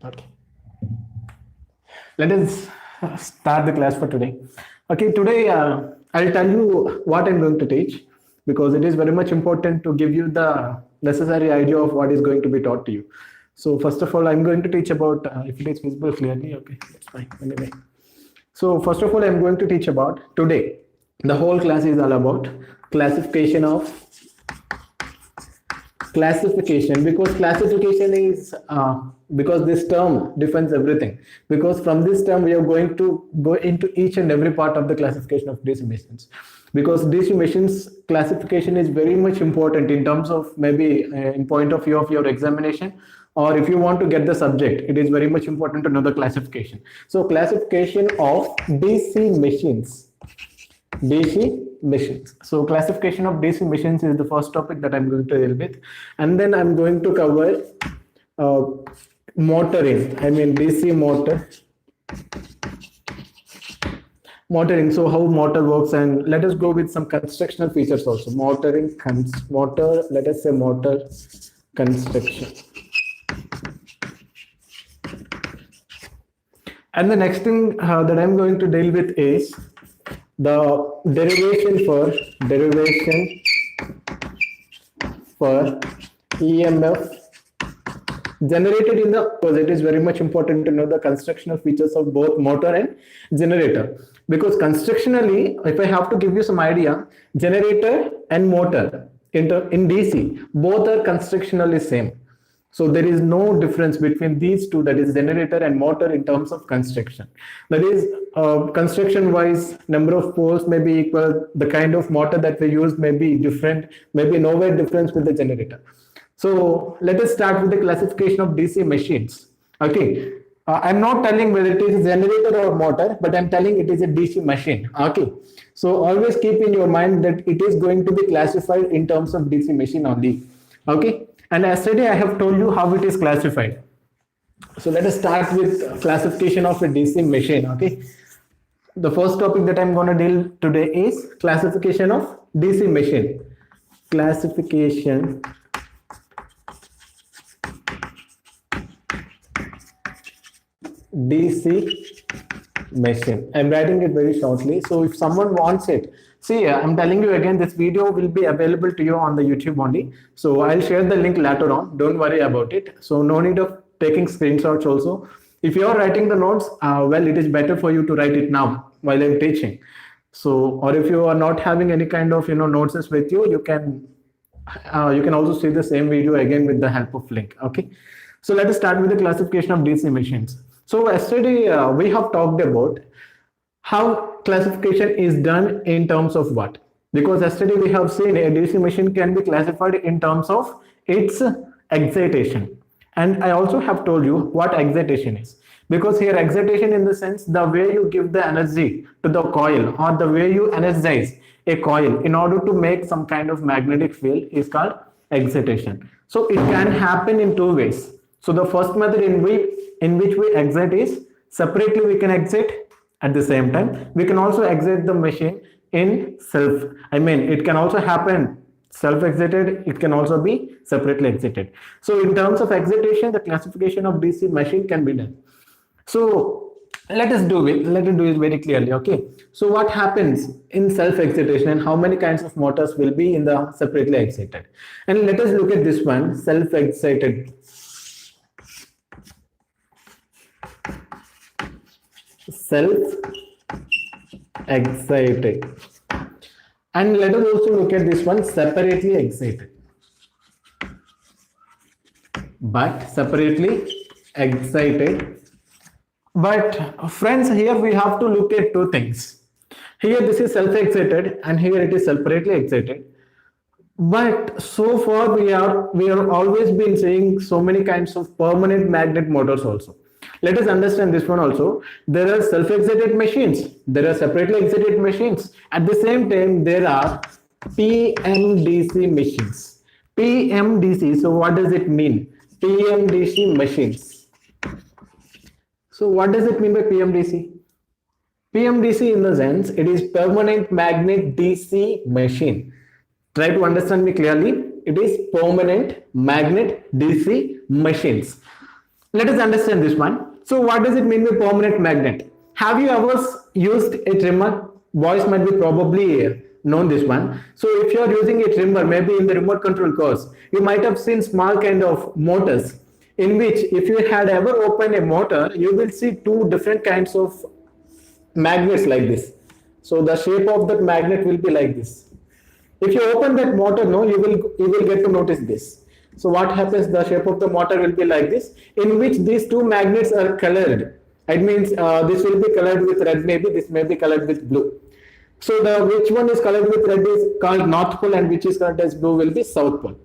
Okay. Let us start the class for today. Okay, today I'll tell you what I'm going to teach because it is very much important to give you the necessary idea of what is going to be taught to you. So first of all, I'm going to teach about if it is visible clearly. Okay, that's fine. Anyway, so first of all, I'm going to teach about today. The whole class is all about classification of classification because classification is because this term defines everything, because from this term we are going to go into each and every part of the classification of DC machines, because DC machines classification is very much important in terms of maybe in point of view of your examination, or if you want to get the subject, it is very much important to know the classification. So classification of DC machines. DC machines. So classification of DC machines is the first topic that I'm going to deal with, and then I'm going to cover uh, motoring. I mean DC motoring. So how motor works, and let us go with some constructional features also. Motor. Let us say motor construction. And the next thing that I'm going to deal with is the derivation for EMF generated in the, because it is very much important to know the constructional features of both motor and generator, because constructionally, if I have to give you some idea, generator and motor in DC both are constructionally same. So there is no difference between these two, that is generator and motor, in terms of construction. That is, construction wise, number of poles may be equal, the kind of motor that we use may be different, maybe nowhere difference with the generator. So let us start with the classification of DC machines. Okay, I'm not telling whether it is a generator or motor, but I'm telling it is a DC machine. Okay, so always keep in your mind that it is going to be classified in terms of DC machine only. Okay, and yesterday I have told you how it is classified. So let us start with classification of a DC machine. Okay, the first topic that I'm going to deal today is classification of DC machine. Classification DC machine. I'm writing it very shortly. So if someone wants it, see, I'm telling you again, this video will be available to you on the YouTube only. So I'll share the link later on. Don't worry about it. So no need of taking screenshots also. If you are writing the notes, well, it is better for you to write it now while I'm teaching. So, or if you are not having any kind of notes with you, you can also see the same video again with the help of link. Okay. So let us start with the classification of DC machines. So yesterday we have talked about how classification is done in terms of what, because yesterday we have seen a DC machine can be classified in terms of its excitation, and I also have told you what excitation is, because here excitation in the sense the way you give the energy to the coil, or the way you energize a coil in order to make some kind of magnetic field is called excitation. So it can happen in two ways. So the first method in which we excite is separately we can excite, at the same time we can also excite the machine in self. I mean, it can also happen self excited, it can also be separately excited. So in terms of excitation, the classification of DC machine can be done. So let us do it very clearly. Okay, so what happens in self excitation and how many kinds of motors will be in the separately excited, and let us look at this one, self excited. Self-excited. And let us also look at this one, separately excited. But separately excited. But friends, here we have to look at two things. Here this is self-excited and here it is separately excited. But so far we are always been seeing so many kinds of permanent magnet motors also. Let us understand this one also. There are self-excited machines, there are separately excited machines. At the same time, there are PMDC machines. PMDC, so what does it mean? PMDC machines. So what does it mean by PMDC? PMDC in the sense, it is permanent magnet DC machine. Try to understand me clearly. It is permanent magnet DC machines. Let us understand this one. So what does it mean by permanent magnet? Have you ever used a trimmer? Boys might be probably known this one. So if you are using a trimmer, maybe in the remote control cars, you might have seen small kind of motors in which if you had ever opened a motor, you will see two different kinds of magnets like this. So the shape of that magnet will be like this. If you open that motor, no, you will get to notice this. So what happens? The shape of the motor will be like this, in which these two magnets are colored. It means this will be colored with red, maybe this may be colored with blue. So the which one is colored with red is called north pole, and which is colored as blue will be south pole.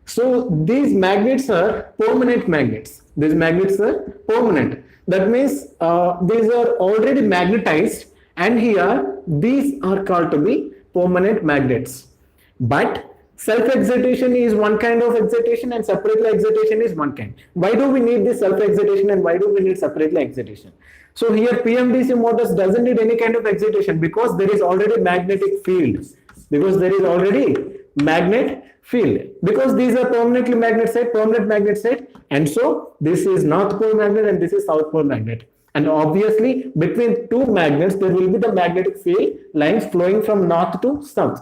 So these magnets are permanent magnets. These magnets are permanent. That means these are already magnetized, and here these are called to be permanent magnets. But self-excitation is one kind of excitation and separately excitation is one kind. Why do we need this self-excitation and why do we need separately excitation? So here PMDC motors doesn't need any kind of excitation because there is already magnetic field. Because there is already magnet field. Because these are permanent magnet set, and so this is north pole magnet and this is south pole magnet. And obviously between two magnets there will be the magnetic field lines flowing from north to south.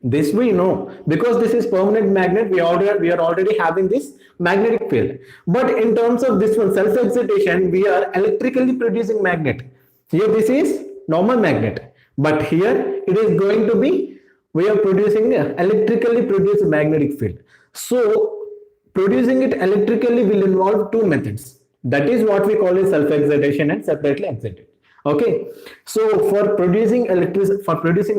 This we know because this is permanent magnet. We are already having this magnetic field. But in terms of this one self-excitation, we are electrically producing magnet. Here this is normal magnet, but here it is going to be we are producing electrically produced magnetic field. So producing it electrically will involve two methods. That is what we call as self-excitation and separately excited. Okay, so for producing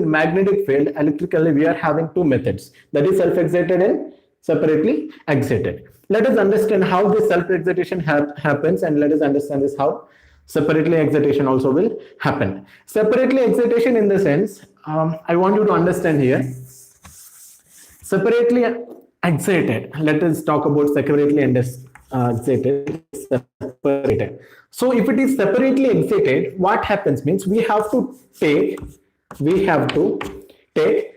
magnetic field electrically, we are having two methods, that is self-excited and separately excited. Let us understand how this self-excitation happens, and let us understand this how separately excitation also will happen. Separately excitation in the sense, I want you to understand here. Separately excited. Let us talk about separately excited. Separated. So if it is separately excited, what happens means we have to take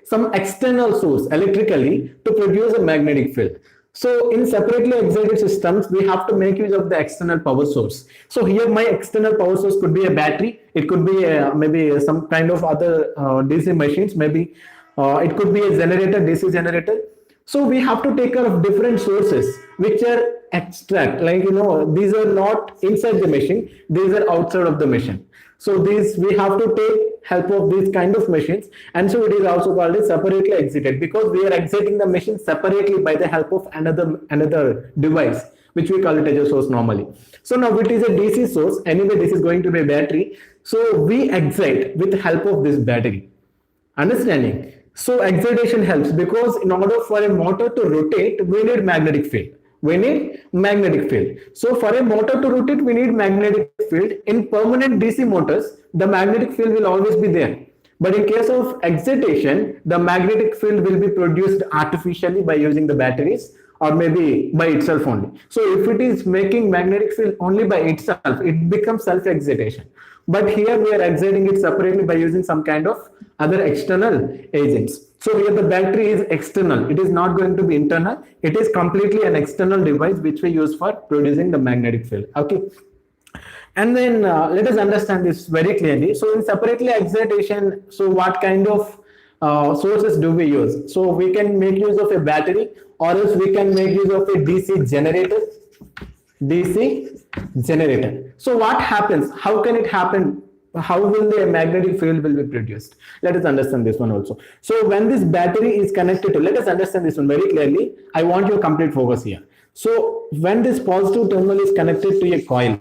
some external source electrically to produce a magnetic field. So in separately excited systems, we have to make use of the external power source. So here my external power source could be a battery. It could be maybe some kind of other DC machines. Maybe it could be a generator, DC generator. So we have to take care of different sources which are extract, like these are not inside the machine, these are outside of the machine. So these we have to take help of these kind of machines, and so it is also called as separately excited because we are exciting the machine separately by the help of another device which we call it as a source normally. So now it is a DC source. Anyway, this is going to be a battery. So we excite with the help of this battery. Understanding? So excitation helps because in order for a motor to rotate, we need magnetic field. We need magnetic field. So for a motor to rotate, we need magnetic field. In permanent DC motors, the magnetic field will always be there. But in case of excitation, the magnetic field will be produced artificially by using the batteries or maybe by itself only. So if it is making magnetic field only by itself, it becomes self-excitation. But here we are exciting it separately by using some kind of other external agents. So here the battery is external. It is not going to be internal. It is completely an external device which we use for producing the magnetic field. Okay. And then let us understand this very clearly. So in separately excitation, so what kind of sources do we use? So we can make use of a battery, or else we can make use of a DC generator. So what happens? How can it happen? How will the magnetic field will be produced? Let us understand this one also. So when this battery is connected to, let us understand this one very clearly. I want your complete focus here. So when this positive terminal is connected to a coil,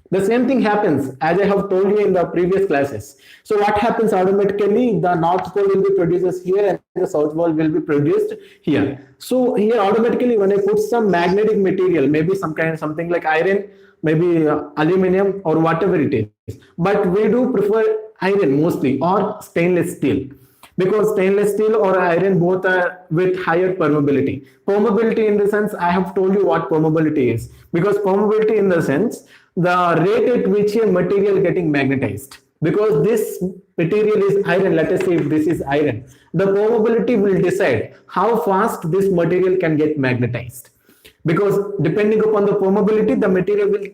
the same thing happens as I have told you in the previous classes. So what happens automatically? The north pole will be produced here and the south pole will be produced here. So here automatically when I put some magnetic material, maybe something like iron, maybe aluminum or whatever it is, but we do prefer iron mostly or stainless steel, because stainless steel or iron both are with higher permeability. Permeability in the sense, I have told you what permeability is, because permeability in the sense the rate at which a material getting magnetized, because this material is iron. Let us say if this is iron, the permeability will decide how fast this material can get magnetized. because depending upon the permeability, the material will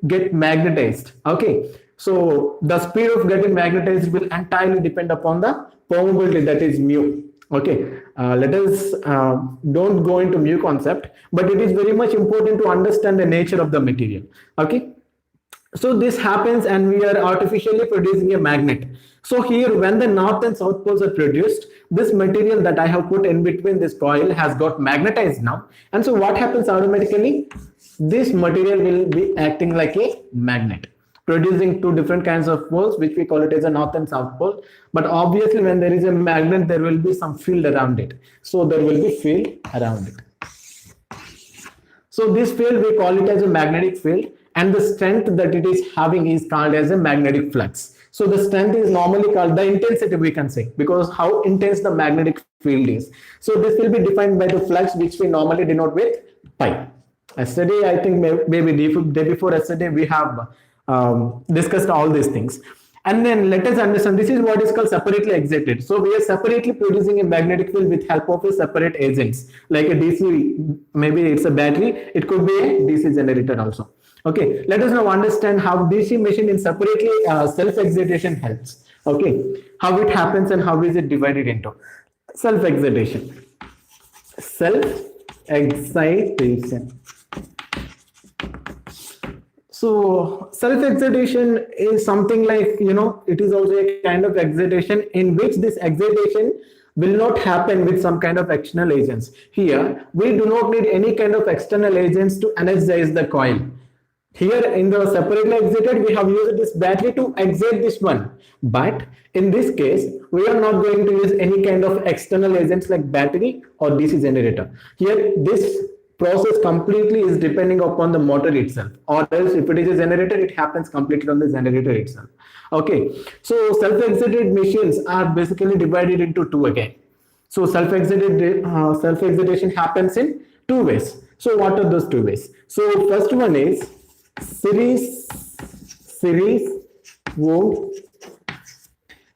get magnetized. Okay, so the speed of getting magnetized will entirely depend upon the permeability, that is mu. Okay, let us don't go into mu concept, but it is very much important to understand the nature of the material. Okay, so this happens and we are artificially producing a magnet. So here when the north and south poles are produced, this material that I have put in between this coil has got magnetized now. And so what happens automatically? This material will be acting like a magnet, producing two different kinds of poles, which we call it as a north and south pole. But obviously when there is a magnet, there will be some field around it. So there will be field around it. So this field we call it as a magnetic field, and the strength that it is having is called as a magnetic flux. So the strength is normally called the intensity, we can say, because how intense the magnetic field is. So this will be defined by the flux, which we normally denote with pi. Yesterday, I think maybe day before yesterday, we have discussed all these things. And then let us understand, this is what is called separately excited. So we are separately producing a magnetic field with help of a separate agents, like a DC, maybe it's a battery, it could be a DC generator also. Okay, let us now understand how DC machine in separately self-excitation helps. Okay, how it happens and how is it divided into. Self-excitation. Self-excitation. So self-excitation is something like, it is also a kind of excitation in which this excitation will not happen with some kind of external agents. Here, we do not need any kind of external agents to energize the coil. Here in the separately excited, we have used this battery to excite this one. But in this case, we are not going to use any kind of external agents like battery or DC generator. Here, this process completely is depending upon the motor itself, or else if it is a generator, it happens completely on the generator itself. Okay, so self-excited machines are basically divided into two again. So self-excitation happens in two ways. So what are those two ways? So first one is series wound.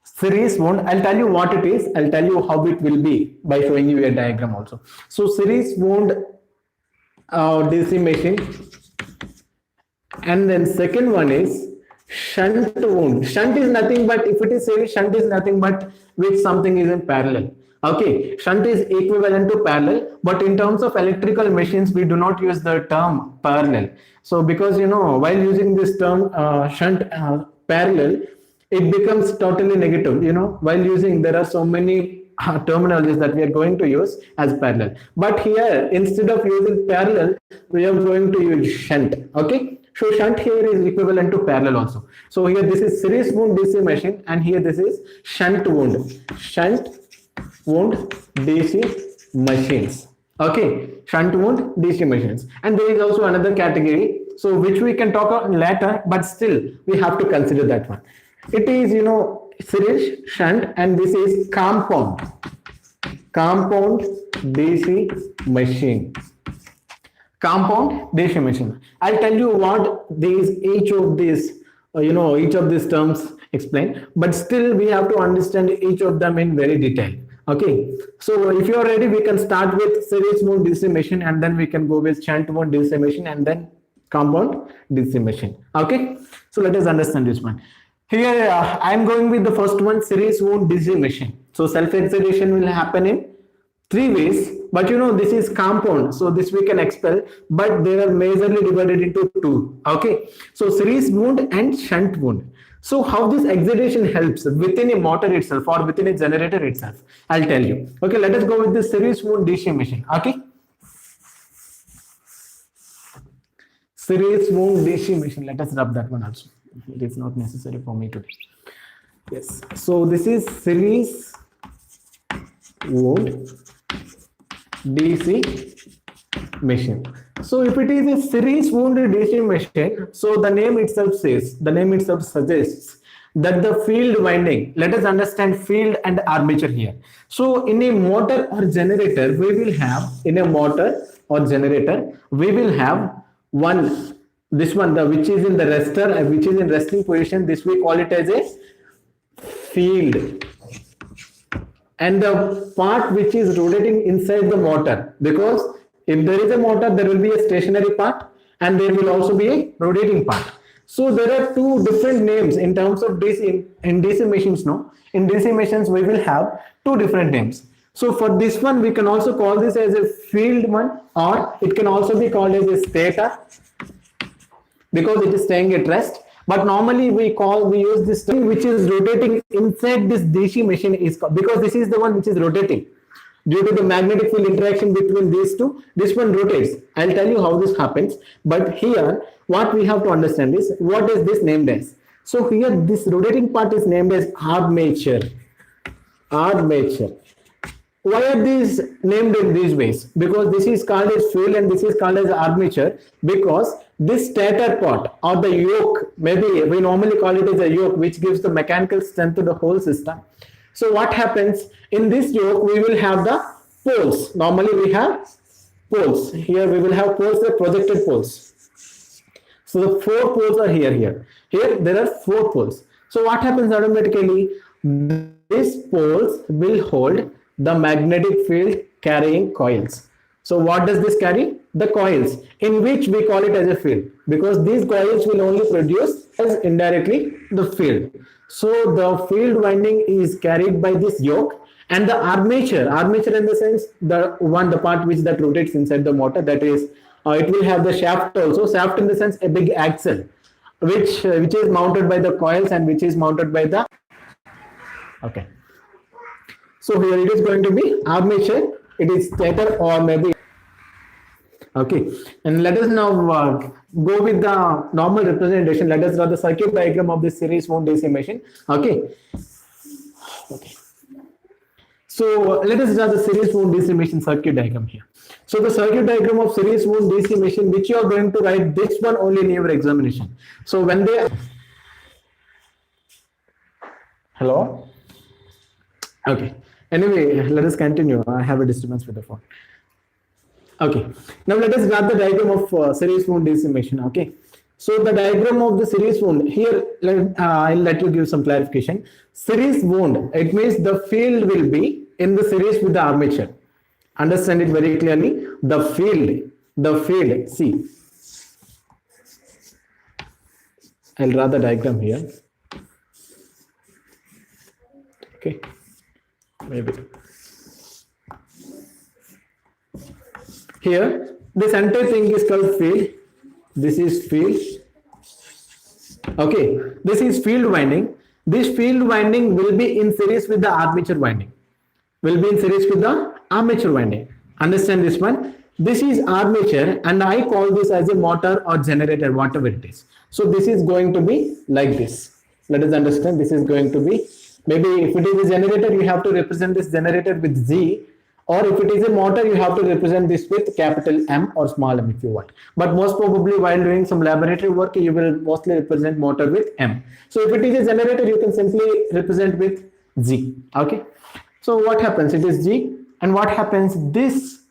Series wound, I'll tell you what it is, I'll tell you how it will be by showing you a diagram also. So series wound DC machine, and then second one is shunt wound. Shunt is nothing but, if it is series, shunt is nothing but which something is in parallel. Okay, shunt is equivalent to parallel, but in terms of electrical machines, we do not use the term parallel. So because while using this term shunt parallel, it becomes totally negative. While using, there are so many terminologies that we are going to use as parallel, but here instead of using parallel, we are going to use shunt. Okay, so shunt here is equivalent to parallel also. So here this is series wound DC machine, and here this is shunt wound DC machines. Okay, shunt wound DC machines. And there is also another category, so which we can talk about later, but still we have to consider that one. It is series, shunt, and this is compound DC machine. Compound DC machine. I'll tell you what each of these terms explain, but still we have to understand each of them in very detail. Okay, so if you are ready, we can start with series wound DC machine, and then we can go with shunt wound DC machine, and then compound DC machine. Okay, so let us understand this one. Here I am going with the first one, series wound DC machine. So self-excitation will happen in three ways, but this is compound, so this we can expel, but they are majorly divided into two. Okay, so series wound and shunt wound. So how this excitation helps within a motor itself or within a generator itself, I'll tell you. Okay, let us go with the series wound DC machine. Okay, series wound DC machine, let us rub that one also. It is not necessary for me to. Yes, so this is series wound DC machine. So if it is a series wound DC machine, so the name itself suggests that the field winding, let us understand field and armature here. So in a motor or generator, we will have this one, which is in the rester, which is in resting position, this we call it as a field, and the part which is rotating inside the motor, because If there is a motor, there will be a stationary part and there will also be a rotating part. So there are two different names in terms of DC. In DC machines, no? In DC machines, we will have two different names. So for this one, we can also call this as a field one, or it can also be called as a stator because it is staying at rest. But normally we use this thing which is rotating inside this DC machine is because this is the one which is rotating. Due to the magnetic field interaction between these two, this one rotates. I'll tell you how this happens. But here, what we have to understand is what is this named as. So here, this rotating part is named as armature. Armature. Why are these named in these ways? Because this is called as field and this is called as armature, because this stator part or the yoke, maybe we normally call it as a yoke, which gives the mechanical strength to the whole system. So what happens in this yoke, we will have the poles. Normally we have poles. Here we will have poles, the projected poles. So the 4 poles are here. Here there are 4 poles. So what happens automatically? These poles will hold the magnetic field carrying coils. So what does this carry? The coils, in which we call it as a field, because these coils will only produce as indirectly the field. So the field winding is carried by this yoke, and the armature in the sense the part which that rotates inside the motor, that is it will have the shaft also. Shaft in the sense a big axle which is mounted by the coils and which is mounted by the okay. So here it is going to be armature, it is stator or maybe okay. And let us now go with the normal representation. Let us draw the circuit diagram of this series wound DC machine. Okay. So let us draw the series wound DC machine circuit diagram here. So the circuit diagram of series wound DC machine, which you are going to write this one only in your examination. So when they hello. Okay. Anyway, let us continue. I have a disturbance with the phone. Okay. Now let us grab the diagram of series wound DC machine. Okay. So the diagram of the series wound here, I'll let you give some clarification. Series wound, it means the field will be in the series with the armature. Understand it very clearly. The field. See, I'll draw the diagram here. Okay. Maybe here this entire thing is called field. This is field. Okay, this is field winding. This field winding will be in series with the armature winding. Understand this one? This is armature and I call this as a motor or generator, whatever it is. So this is going to be like this. Let us understand, this is going to be, maybe if it is a generator, you have to represent this generator with Z, or if it is a motor, you have to represent this with capital M or small m if you want. But most probably while doing some laboratory work, you will mostly represent motor with M. So if it is a generator, you can simply represent with Z. Okay. So what happens? It is G, and what happens? This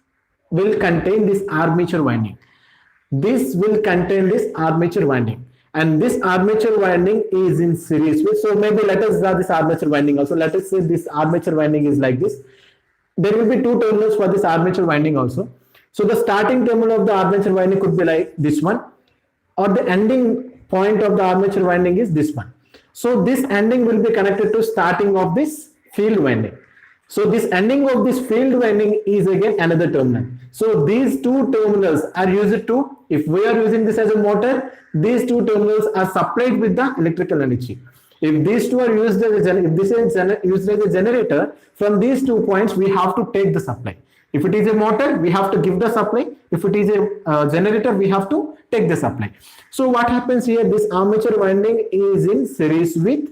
will contain this armature winding. This will contain this armature winding. And this armature winding is in series with, so maybe let us draw this armature winding also. Let us say this armature winding is like this. There will be 2 terminals for this armature winding also. So the starting terminal of the armature winding could be like this one, or the ending point of the armature winding is this one. So this ending will be connected to starting of this field winding. So this ending of this field winding is again another terminal. So these 2 terminals are used to, if we are using this as a motor, these 2 terminals are supplied with the electrical energy. If these 2 are used as a generator, from these 2 points we have to take the supply. If it is a motor, we have to give the supply. If it is a generator, we have to take the supply. So what happens here? This armature winding is in series with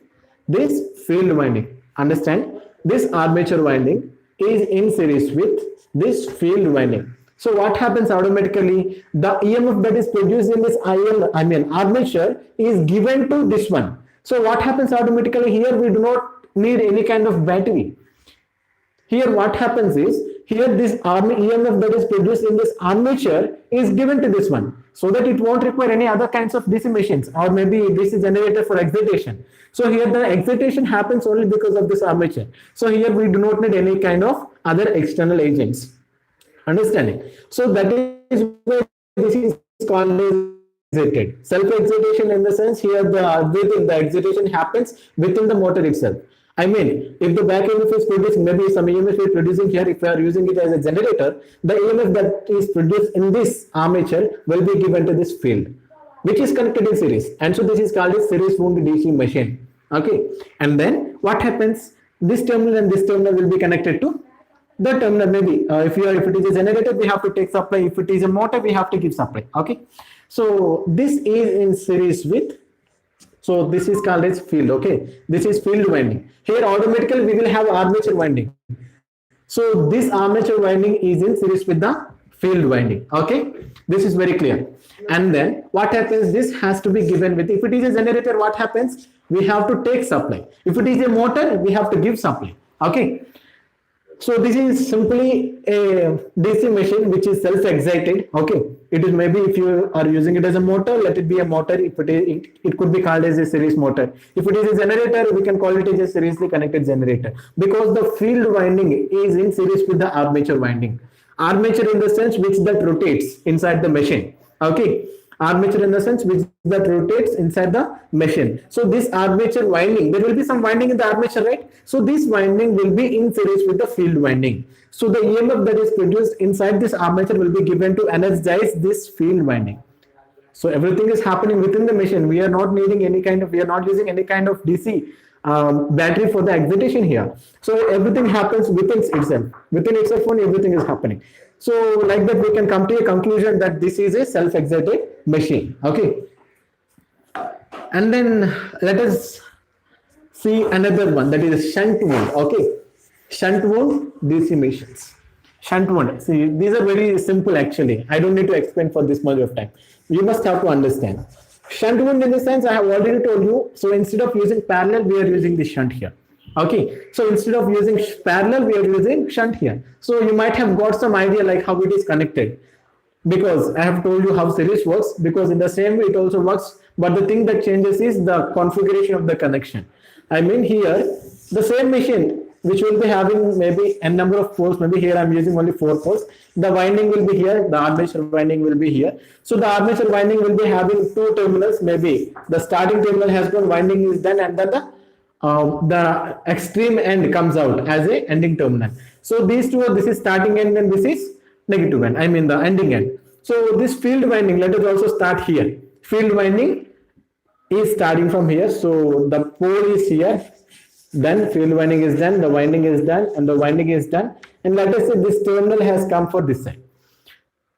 this field winding. Understand? This armature winding is in series with this field winding. So what happens automatically? The EMF that is produced in this armature is given to this one. So what happens automatically here? We do not need any kind of battery. Here what happens is, here this EMF that is produced in this armature is given to this one, so that it won't require any other kinds of DC machines, or maybe this is generator for excitation. So here the excitation happens only because of this armature. So here we do not need any kind of other external agents. Understanding? So that is why this is called as self-excited. Self-excitation in the sense here the excitation happens within the motor itself. I mean, if the back EMF is producing, maybe some EMF is producing here, if we are using it as a generator, the EMF that is produced in this armature will be given to this field, which is connected in series. And so this is called a series wound DC machine. Okay. And then what happens? This terminal and this terminal will be connected to the terminal. Maybe if it is a generator, we have to take supply. If it is a motor, we have to give supply. Okay. So this is in series with, so this is called as field. Okay, this is field winding. Here automatically we will have armature winding. So this armature winding is in series with the field winding. Okay, this is very clear. And then what happens, this has to be given with, if it is a generator, what happens, we have to take supply. If it is a motor, we have to give supply. Okay, so this is simply a DC machine which is self-excited. Okay, it is, maybe if you are using it as a motor, let it be a motor. If it is, it could be called as a series motor. If it is a generator, we can call it as a seriously connected generator, because the field winding is in series with the armature winding. Armature in the sense which that rotates inside the machine. Okay, armature in the sense which that rotates inside the machine. So this armature winding, there will be some winding in the armature, right? So this winding will be in series with the field winding. So the EMF that is produced inside this armature will be given to energize this field winding. So everything is happening within the machine. We are not needing any kind of, we are not using any kind of DC battery for the excitation here. So everything happens within itself. Within itself only everything is happening. So like that, we can come to a conclusion that this is a self-excited machine. Okay. And then let us see another one, that is shunt wound. Okay. Shunt wound DC machines. Shunt wound. See, these are very simple actually. I don't need to explain for this much of time. You must have to understand. Shunt wound in the sense I have already told you. So instead of using parallel, we are using the shunt here. Okay, so instead of using parallel, we are using shunt here. So you might have got some idea like how it is connected, because I have told you how series works, because in the same way it also works, but the thing that changes is the configuration of the connection. I mean here, the same machine which will be having maybe n number of poles, maybe here I'm using only 4 poles, the winding will be here, the armature winding will be here. So the armature winding will be having 2 terminals, maybe the starting terminal has gone, winding is done, and then the extreme end comes out as a ending terminal. So these two are, this is starting end and this is negative end, I mean the ending end. So this field winding, let us also start here. Field winding is starting from here. So the pole is here, then field winding is done, the winding is done, and the winding is done. And let us say this terminal has come for this side.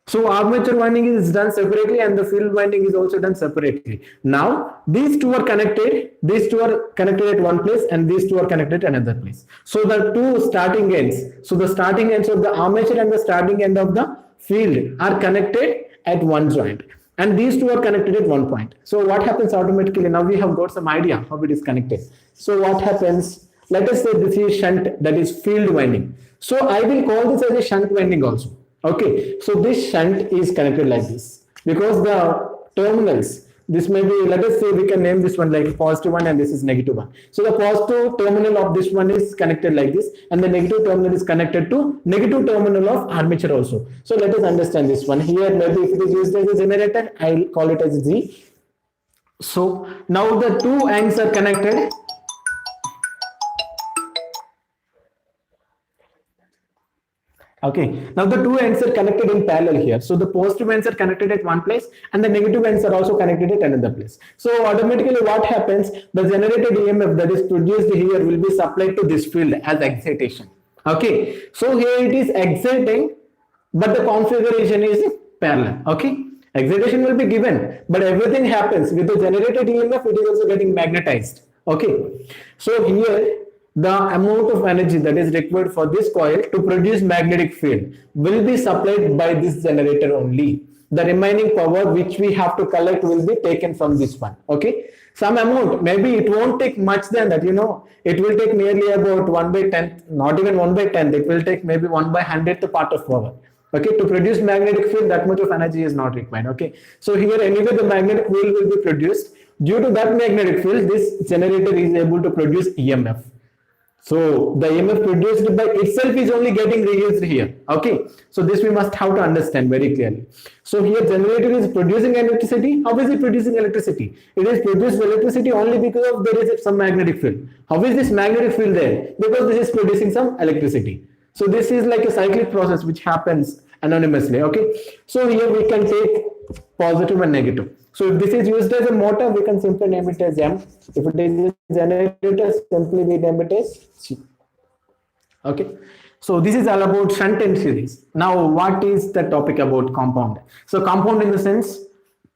So armature winding is done separately and the field winding is also done separately. Now these two are connected at one place and these two are connected at another place. So the two starting ends, so the starting ends of the armature and the starting end of the field are connected at one joint, and these two are connected at one point. So what happens automatically, now we have got some idea how it is connected. So what happens, let us say this is shunt, that is field winding. So I will call this as a shunt winding also. Okay, so this shunt is connected like this, because the terminals, this may be, let us say we can name this one like positive one and this is negative one. So the positive terminal of this one is connected like this, and the negative terminal is connected to negative terminal of armature also. So let us understand this one. Here maybe if it is used as a generator, I'll call it as Z. So now the two ends are connected. Okay, now the two ends are connected in parallel here. So the positive ends are connected at one place and the negative ends are also connected at another place. So automatically what happens, the generated EMF that is produced here will be supplied to this field as excitation. Okay, so here it is exciting, but the configuration is parallel. Okay, excitation will be given, but everything happens with the generated EMF, it is also getting magnetized. Okay, so here the amount of energy that is required for this coil to produce magnetic field will be supplied by this generator only. The remaining power which we have to collect will be taken from this one. Okay, some amount, maybe it won't take much than that, it will take nearly about 1/10th, not even 1/10th, it will take maybe 1/100th part of power. Okay, to produce magnetic field, that much of energy is not required. Okay, so here anyway the magnetic field will be produced. Due to that magnetic field, this generator is able to produce EMF. So the EMF produced by itself is only getting reused here. Okay. So this we must have to understand very clearly. So here generator is producing electricity. How is it producing electricity? It is produced electricity only because of there is some magnetic field. How is this magnetic field there? Because this is producing some electricity. So this is like a cyclic process which happens anonymously. Okay. So here we can take positive and negative. So if this is used as a motor, we can simply name it as M. If it is a generator, simply we name it as C. Okay. So this is all about shunt and series. Now, what is the topic about compound? So compound in the sense,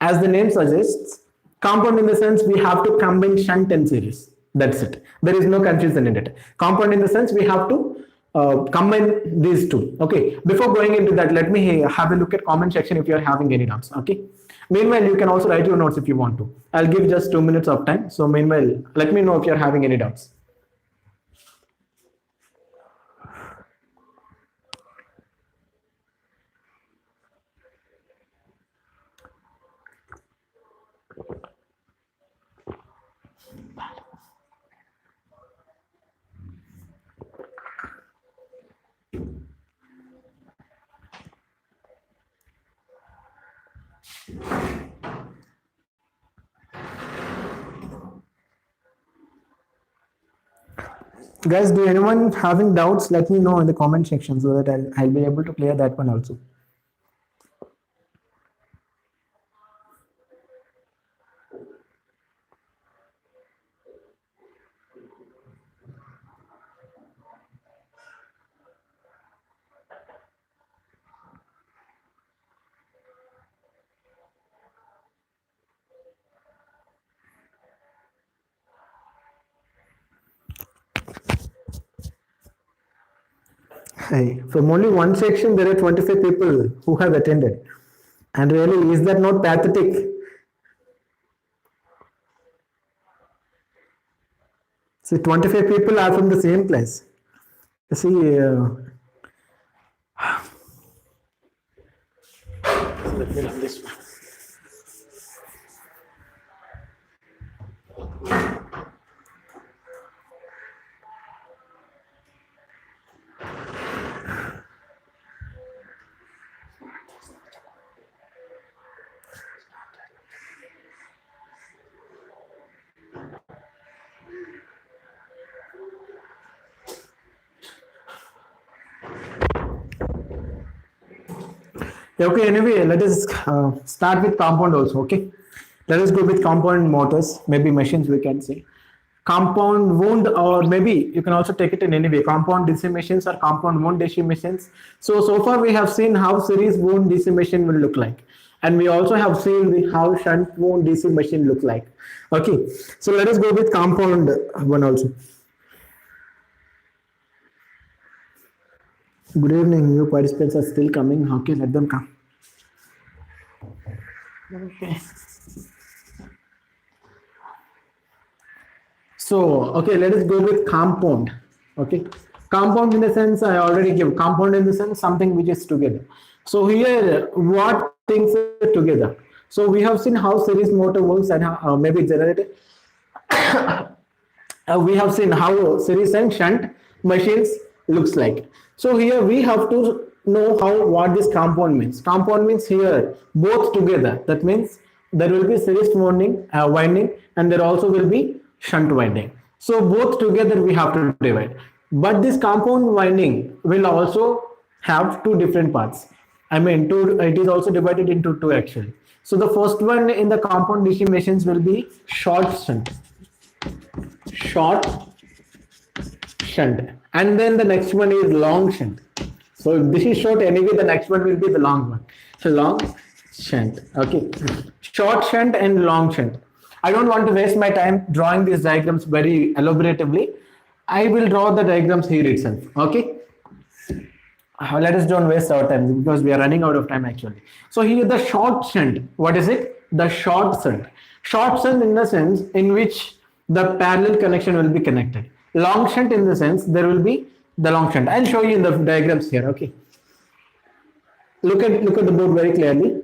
as the name suggests, compound in the sense we have to combine shunt and series. That's it. There is no confusion in it. Compound in the sense we have to combine these two. Okay. Before going into that, let me have a look at comment section if you are having any doubts. Okay. Meanwhile, you can also write your notes if you want to. I'll give just 2 minutes of time. So meanwhile, let me know if you're having any doubts. Guys, do anyone having doubts? Let me know in the comment section so that I'll be able to clear that one also. Hey, from only one section, there are 25 people who have attended. And really, is that not pathetic? See, 25 people are from the same place. See, let me run this one. Okay, anyway, let us start with compound also. Okay, let us go with compound motors, maybe machines we can say. Compound wound, or maybe you can also take it in any way. Compound DC machines or compound wound DC machines. So far we have seen how series wound DC machine will look like, and we also have seen how shunt wound DC machine look like. Okay, so let us go with compound one also. Good evening. New participants are still coming. Okay, let them come. Okay. So, okay, let us go with compound. Okay. Compound in the sense I already give. Compound in the sense something which is together. So here, what things are together? So we have seen how series motor works and how, maybe generator. We have seen how series and shunt machines looks like. So here we have to know how what this compound means. Compound means here both together. That means there will be series winding and there also will be shunt winding. So both together we have to divide. But this compound winding will also have two different parts. I mean, it is also divided into two actually. So the first one in the compound DC machines will be short shunt, and then the next one is long shunt. So if this is short, anyway the next one will be the long one. So long shunt. Okay, short shunt and long shunt. I don't want to waste my time drawing these diagrams very elaboratively. I will draw the diagrams here itself. Okay, let us don't waste our time because we are running out of time actually. So here the short shunt, what is it? The short shunt in the sense in which the parallel connection will be connected. Long shunt in the sense there will be the long shunt. I'll show you in the diagrams here. Okay, look at the board very clearly.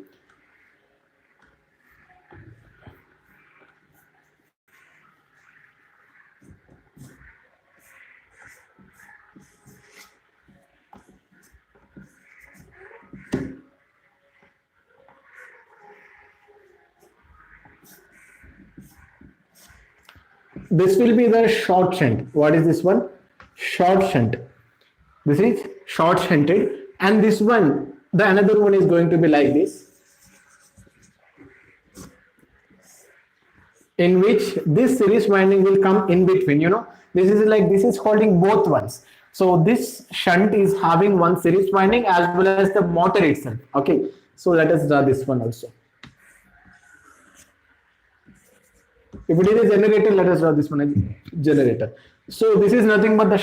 this will be the short shunt. What is this one? Short shunt. This is short shunted, and this one, the another one is going to be like this, in which this series winding will come in between. This is like, this is holding both ones. So this shunt is having one series winding as well as the motor itself. Okay, so let us draw this one also. If it is a generator, let us draw this one as generator. So this is nothing but the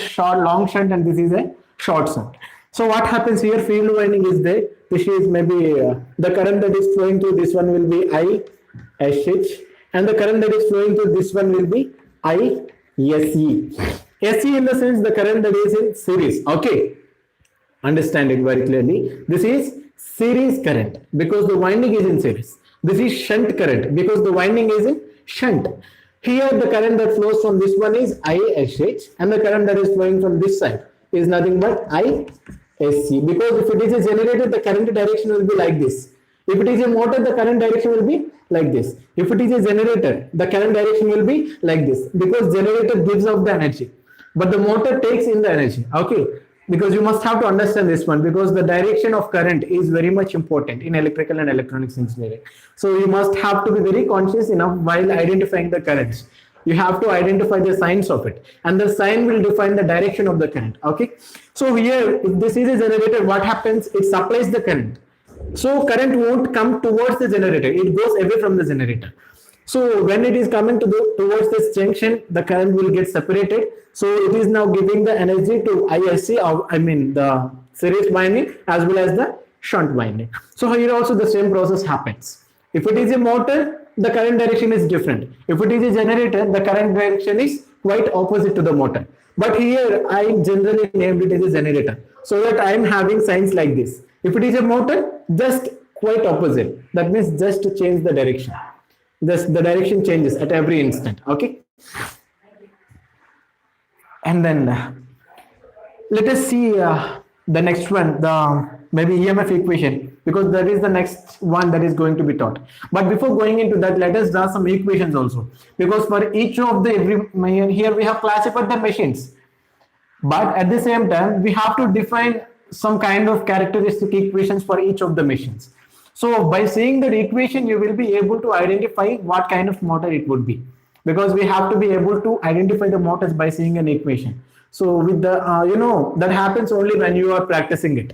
long shunt, and this is a short shunt. So what happens here? Field winding is there. This is maybe the current that is flowing through this one will be ISH, and the current that is flowing through this one will be ISE. SE in the sense the current that is in series. Okay, understand it very clearly. This is series current because the winding is in series. This is shunt current because the winding is in shunt. Here the current that flows from this one is ISH, and the current that is flowing from this side is nothing but ISC. Because if it is a generator, the current direction will be like this. If it is a motor, the current direction will be like this. If it is a generator, the current direction will be like this, because generator gives out the energy, but the motor takes in the energy. Okay, because you must have to understand this one, because the direction of current is very much important in electrical and electronics engineering. So you must have to be very conscious enough while identifying the currents. You have to identify the signs of it, and the sign will define the direction of the current. Okay, so here, if this is a generator, what happens? It supplies the current. So current won't come towards the generator, it goes away from the generator. So when it is coming towards this junction, the current will get separated. So it is now giving the energy to ISC, or I mean the series winding as well as the shunt winding. So here also the same process happens. If it is a motor, the current direction is different. If it is a generator, the current direction is quite opposite to the motor. But here I generally named it as a generator, so that I am having signs like this. If it is a motor, just quite opposite. That means just to change the direction. Just the direction changes at every instant. Okay. And then let us see the next one, the maybe EMF equation, because that is the next one that is going to be taught. But before going into that, let us draw some equations also, because for each of the here we have classified the machines, but at the same time we have to define some kind of characteristic equations for each of the machines. So by seeing that equation, you will be able to identify what kind of motor it would be, because we have to be able to identify the motors by seeing an equation. So with the that happens only when you are practicing it.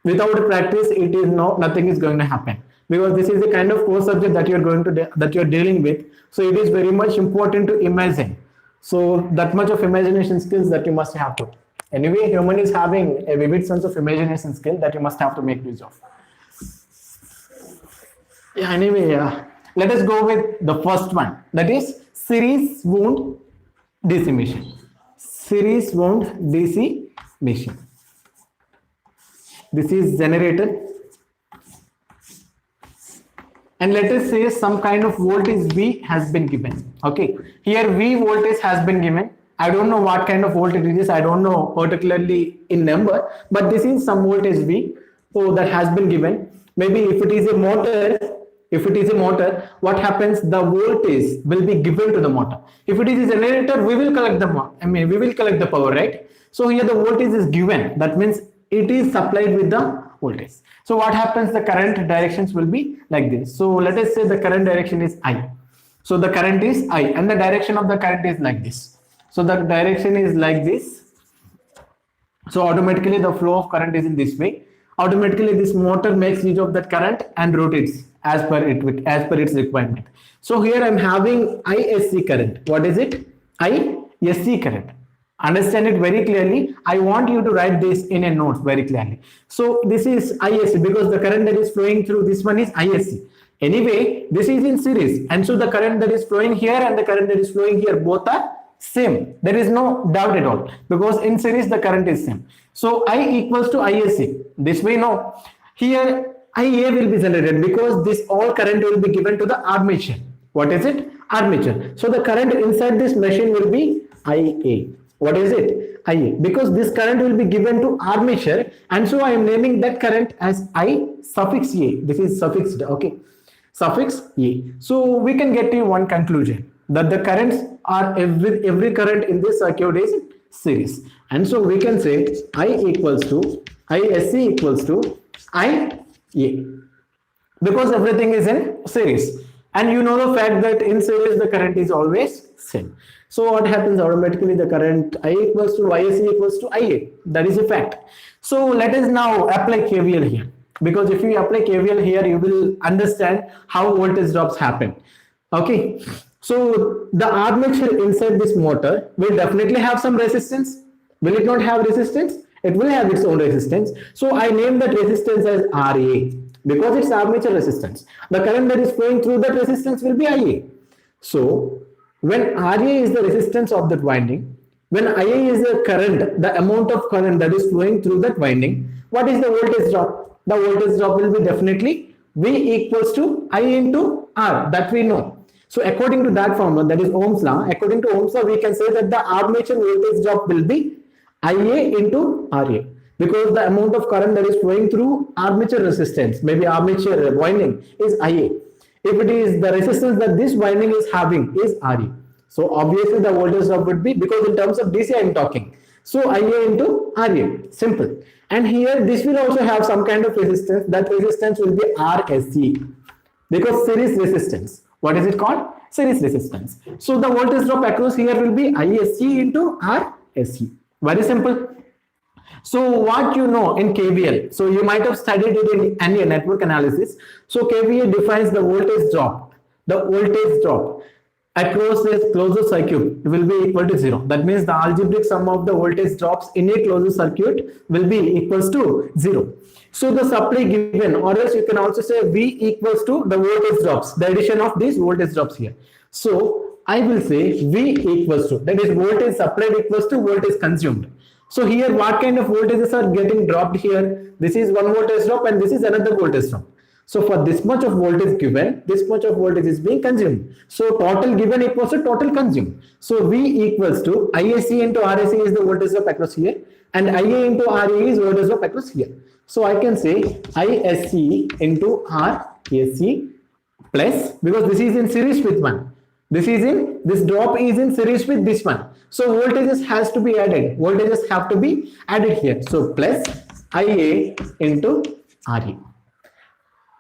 Without practice, it is nothing is going to happen, because this is the kind of core subject that you're dealing with. So it is very much important to imagine. So that much of imagination skills that you must have to. Anyway, human is having a vivid sense of imagination skill that you must have to make use of. Yeah, anyway, let us go with the first one, that is series wound DC machine. Series wound DC machine. This is generator. And let us say some kind of voltage V has been given. Okay, here V voltage has been given. I don't know what kind of voltage it is. I don't know particularly in number, but this is some voltage V. So that has been given. Maybe if it is a motor, what happens? The voltage will be given to the motor. If it is a generator, we will collect the power, right? So here the voltage is given. That means it is supplied with the voltage. So what happens? The current directions will be like this. So let us say the current direction is I. So the current is I, and the direction of the current is like this. So the direction is like this. So automatically the flow of current is in this way. Automatically this motor makes use of that current and rotates as per its requirement. So here I'm having ISC current. What is it? ISC current. Understand it very clearly. I want you to write this in a note very clearly. So this is ISC because the current that is flowing through this one is ISC. Anyway, this is in series, and so the current that is flowing here and the current that is flowing here both are same. There is no doubt at all, because in series the current is same. So I equals to ISC. This way, no. Here IA will be generated because this all current will be given to the armature. What is it? Armature. So the current inside this machine will be IA. What is it? IA. Because this current will be given to armature, and so I am naming that current as I suffix A. This is suffixed, okay? Suffix A. So we can get to one conclusion. that the currents are every current in this circuit is series. And so we can say I equals to ISC equals to IA, because everything is in series. And you know the fact that in series the current is always same. So what happens, automatically the current I equals to ISC equals to IA. That is a fact. So let us now apply KVL here, because if you apply KVL here, you will understand how voltage drops happen. Okay, so the armature inside this motor will definitely have some resistance. Will it not have resistance? It will have its own resistance. So I name that resistance as RA, because it's armature resistance. The current that is flowing through that resistance will be IA. So when RA is the resistance of that winding, when IA is the current, the amount of current that is flowing through that winding, what is the voltage drop? The voltage drop will be definitely V equals to I into R, that we know. So according to that formula, that is Ohm's law, according to Ohm's law, we can say that the armature voltage drop will be IA into RA, because the amount of current that is flowing through armature resistance, maybe armature winding, is IA. If it is the resistance that this winding is having is RE. So obviously the voltage drop would be, because in terms of DC I am talking, so IA into RA, simple. And here this will also have some kind of resistance. That resistance will be RSC, because series resistance. What is it called? Series resistance. So the voltage drop across here will be ISC into RSC. Very simple. So what you know in KVL, so you might have studied it in any network analysis. So KVL defines the voltage drop. The voltage drop across this closed circuit will be equal to 0. That means the algebraic sum of the voltage drops in a closed circuit will be equals to 0. So the supply given, or else you can also say V equals to the voltage drops, the addition of these voltage drops here. So I will say V equals to, that is voltage supplied equals to voltage consumed. So here what kind of voltages are getting dropped here? This is one voltage drop and this is another voltage drop. So for this much of voltage given, this much of voltage is being consumed. So total given equals to total consumed. So V equals to ISC into RAC is the voltage drop across here, and IA into RE is voltage drop across here. So I can say ISC into RAC plus, because this is in series with one. This drop is in series with this one. So voltages has to be added. Voltages have to be added here. So plus IA into RE.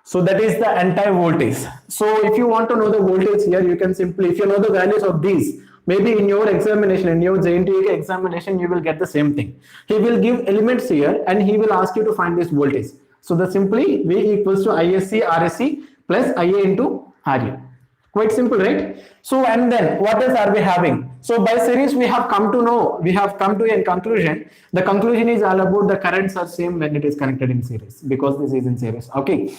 So that is the entire voltage. So if you want to know the voltage here, you can simply, if you know the values of these, maybe in your examination, in your JNTU examination, you will get the same thing. He will give elements here and he will ask you to find this voltage. So the simply V equals to ISC RSC plus IA into RE. Quite simple, right? So and then what else are we having? So by series we have come to know, we have come to a conclusion. The conclusion is all about the currents are same when it is connected in series, because this is in series. Okay.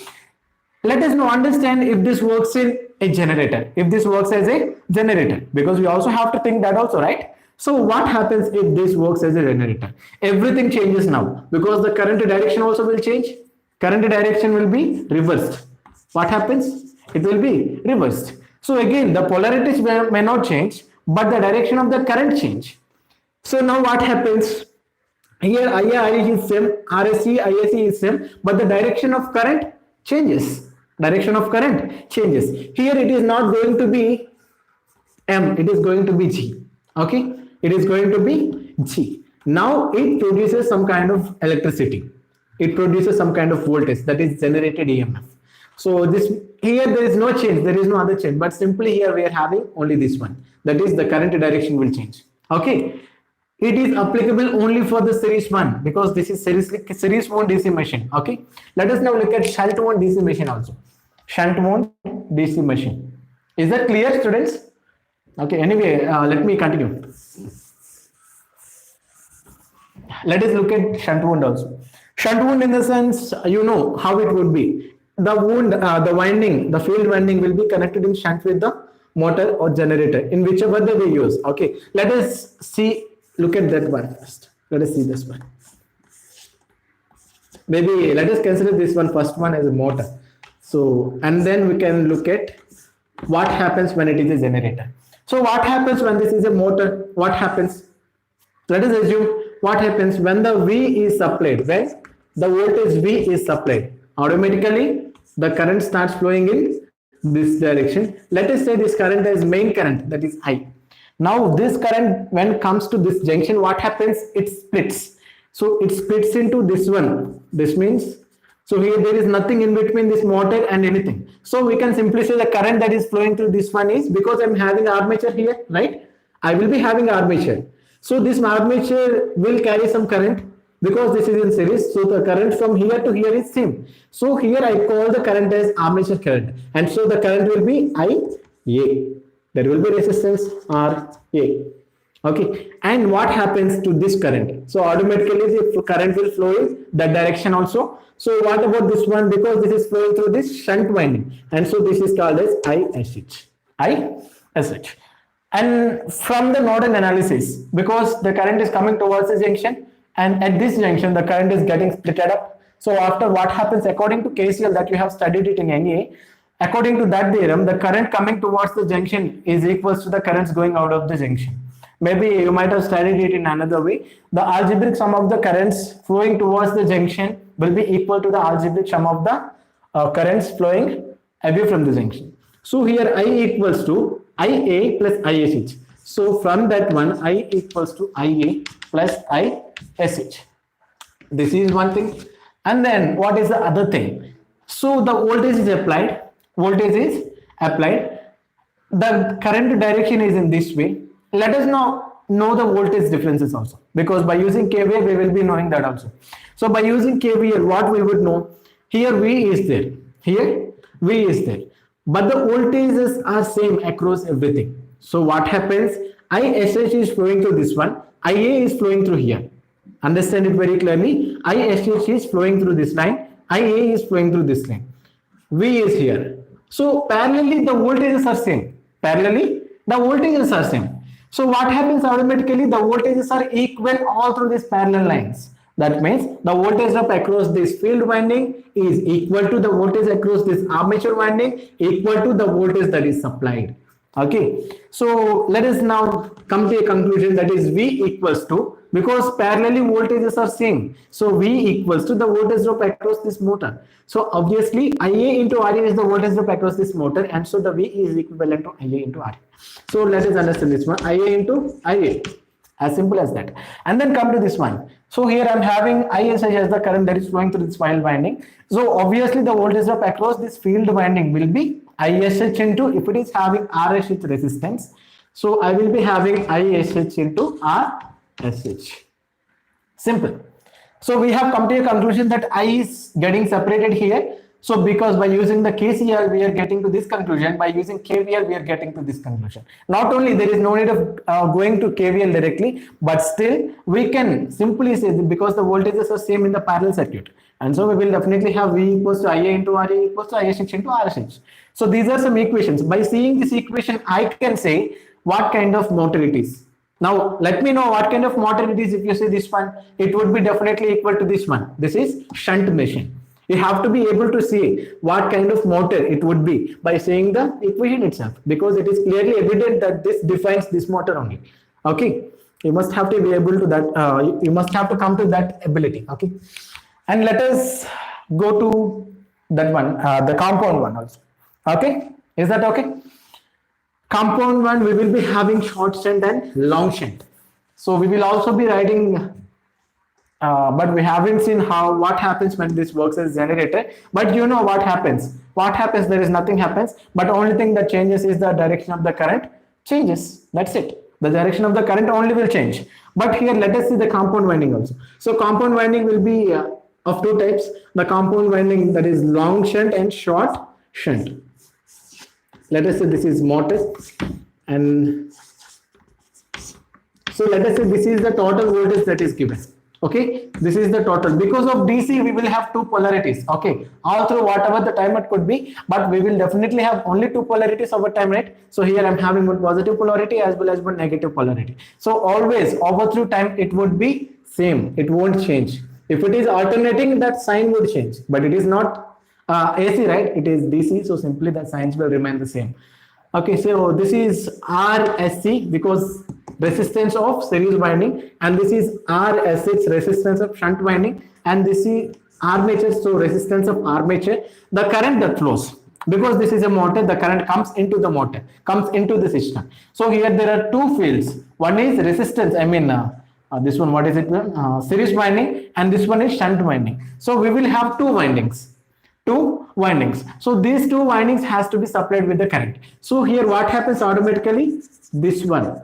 Let us now understand if this works in a generator, if this works as a generator, because we also have to think that also, right? So what happens if this works as a generator? Everything changes now, because the current direction also will change. Current direction will be reversed. What happens? It will be reversed. So again, the polarities may not change, but the direction of the current change. So now what happens? Here IA is same, RSC, ISC is same, but the direction of current changes. Direction of current changes. Here it is not going to be M, it is going to be G. Okay, it is going to be G. Now it produces some kind of electricity. It produces some kind of voltage, that is generated EMF. So this here there is no change, there is no other change, but simply here we are having only this one. That is the current direction will change. Okay. It is applicable only for the series one, because this is series mode DC machine. Okay. Let us now look at shunt mode DC machine also. Shunt mode DC machine. Is that clear, students? Okay. Anyway, let me continue. Let us look at shunt wound also. Shunt wound in the sense, you know how it would be. The wound, the winding, the field winding will be connected in shunt with the motor or generator in whichever the we use. Okay. Let us see. Look at that one first. Let us see this one. Maybe let us consider this one first one as a motor. So, and then we can look at what happens when it is a generator. So what happens when this is a motor? What happens? Let us assume what happens when the V is supplied, when the voltage V is supplied. Automatically the current starts flowing in this direction. Let us say this current is main current, that is I. Now this current, when it comes to this junction, what happens? It splits. So it splits into this one. This means, so here there is nothing in between this motor and anything. So we can simply say the current that is flowing through this one is, because I'm having armature here, right? I will be having armature. So this armature will carry some current because this is in series. So the current from here to here is same. So here I call the current as armature current. And so the current will be IA. There will be resistance RA. Okay. And what happens to this current? So automatically the current will flow in that direction also. So what about this one? Because this is flowing through this shunt winding. And so this is called as ISH. ISH. And from the nodal analysis, because the current is coming towards the junction, and at this junction the current is getting split up. So after, what happens according to KCL that you have studied it in NEA, according to that theorem, the current coming towards the junction is equals to the currents going out of the junction. Maybe you might have studied it in another way. The algebraic sum of the currents flowing towards the junction will be equal to the algebraic sum of the currents flowing away from the junction. So here I equals to IA plus ISH. So from that one, I equals to IA plus ISH. This is one thing. And then what is the other thing? So the voltage is applied. Voltage is applied. The current direction is in this way. Let us now know the voltage differences also, because by using KVL we will be knowing that also. So by using KVL, what we would know, here V is there, here V is there, but the voltages are same across everything. So what happens? ISH is flowing through this one, IA is flowing through here. Understand it very clearly. ISH is flowing through this line, IA is flowing through this line. V is here. So parallelly the voltages are same. Parallelly the voltages are same. So what happens automatically? The voltages are equal all through these parallel lines. That means the voltage drop across this field winding is equal to the voltage across this armature winding, equal to the voltage that is supplied. Okay. So let us now come to a conclusion, that is V equals to, because parallelly voltages are same. So V equals to the voltage drop across this motor. So obviously IA into RA is the voltage drop across this motor, and so the V is equivalent to IA into RA. So let us understand this one, IA into IA, as simple as that. And then come to this one. So here I'm having ISH as the current that is flowing through this field winding. So obviously the voltage drop across this field winding will be ISH into, if it is having RSH resistance, so I will be having ISH into RSH. Simple. So we have come to a conclusion that I is getting separated here. So because by using the KCL we are getting to this conclusion, by using KVL we are getting to this conclusion. Not only there is no need of going to KVL directly, but still we can simply say that because the voltages are same in the parallel circuit, and so we will definitely have V equals to IA into RA equals to ISH into RSH. So these are some equations. By seeing this equation, I can say what kind of motor it is. Now let me know what kind of motor it is. If you say this one, it would be definitely equal to this one. This is shunt machine. You have to be able to see what kind of motor it would be by saying the equation itself, because it is clearly evident that this defines this motor only. Okay, you must have to be able to that. You must have to come to that ability. Okay, and let us go to that one, the compound one also. Okay, is that okay? Compound one, we will be having short shunt and long shunt. So we will also be writing. But we haven't seen what happens when this works as generator. But you know what happens. What happens? There is nothing happens. But only thing that changes is the direction of the current changes. That's it. The direction of the current only will change. But here let us see the compound winding also. So compound winding will be of two types. The compound winding that is long shunt and short shunt. Let us say this is motor, and so let us say this is the total voltage that is given. Okay, this is the total. Because of DC we will have two polarities. Okay, all through whatever the time it could be, but we will definitely have only two polarities over time, right? So here I'm having one positive polarity as well as one negative polarity. So always over through time it would be same, it won't change. If it is alternating, that sign would change, but it is not AC, right? It is DC, so simply the signs will remain the same. Okay, so this is RSC because resistance of series winding, and this is RSH, resistance of shunt winding, and this is armature, so resistance of armature. The current that flows, Because this is a motor, the current comes into the motor, comes into the system. So here there are two fields. One is resistance, this one, what is it? Series winding, and this one is shunt winding. So we will have two windings. So these two windings has to be supplied with the current. So here what happens automatically? This one,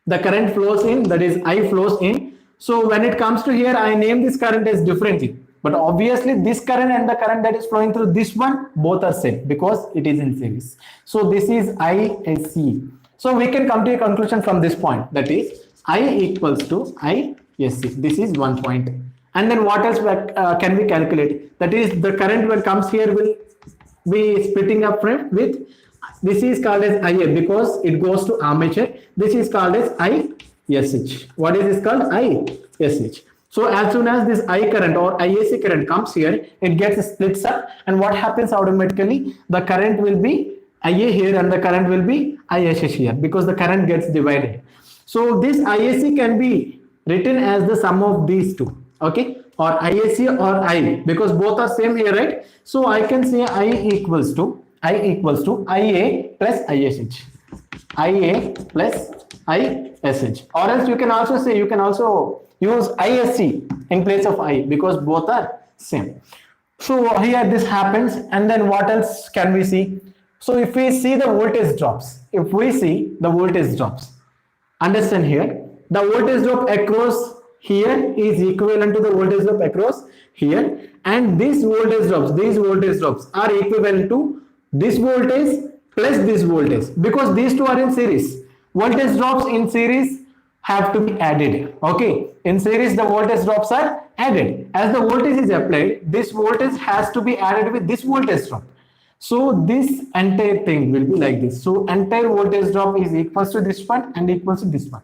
the current flows in, that is I flows in. So when it comes to here, I name this current as differently. But obviously this current and the current that is flowing through this one, both are same because it is in series. So this is ISC. So we can come to a conclusion from this point, that is I equals to ISC. This is one point. And then what else can we calculate? That is the current when comes here will be splitting up with, this is called as IA because it goes to armature. This is called as ISH. What is this called? ISH. So as soon as this I current or IAC current comes here, it gets splits up, and what happens automatically? The current will be IA here and the current will be ISH here because the current gets divided. So this IAC can be written as the sum of these two, okay, or IAC or I, because both are same here, right? So I can say I equals to IA plus ISH, IA plus ISH, or else you can also say, you can also use ISC in place of I because both are same. So here this happens, and then what else can we see? So if we see the voltage drops, understand here, the voltage drop across here is equivalent to the voltage drop across here, and these voltage drops are equivalent to this voltage plus this voltage because these two are in series. Voltage drops in series have to be added, okay? In series the voltage drops are added. As the voltage is applied, this voltage has to be added with this voltage drop. So this entire thing will be like this. So entire voltage drop is equals to this one and equals to this one.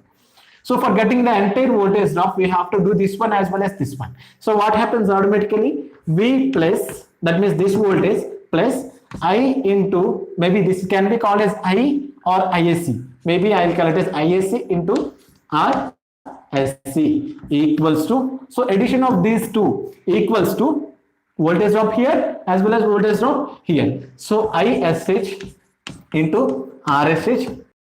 So for getting the entire voltage drop, we have to do this one as well as this one. So what happens automatically? V plus, that means this voltage plus I into, maybe this can be called as I or ISC. Maybe I will call it as ISC into RSC equals to, so addition of these two equals to voltage drop here as well as voltage drop here. So ISH into RSH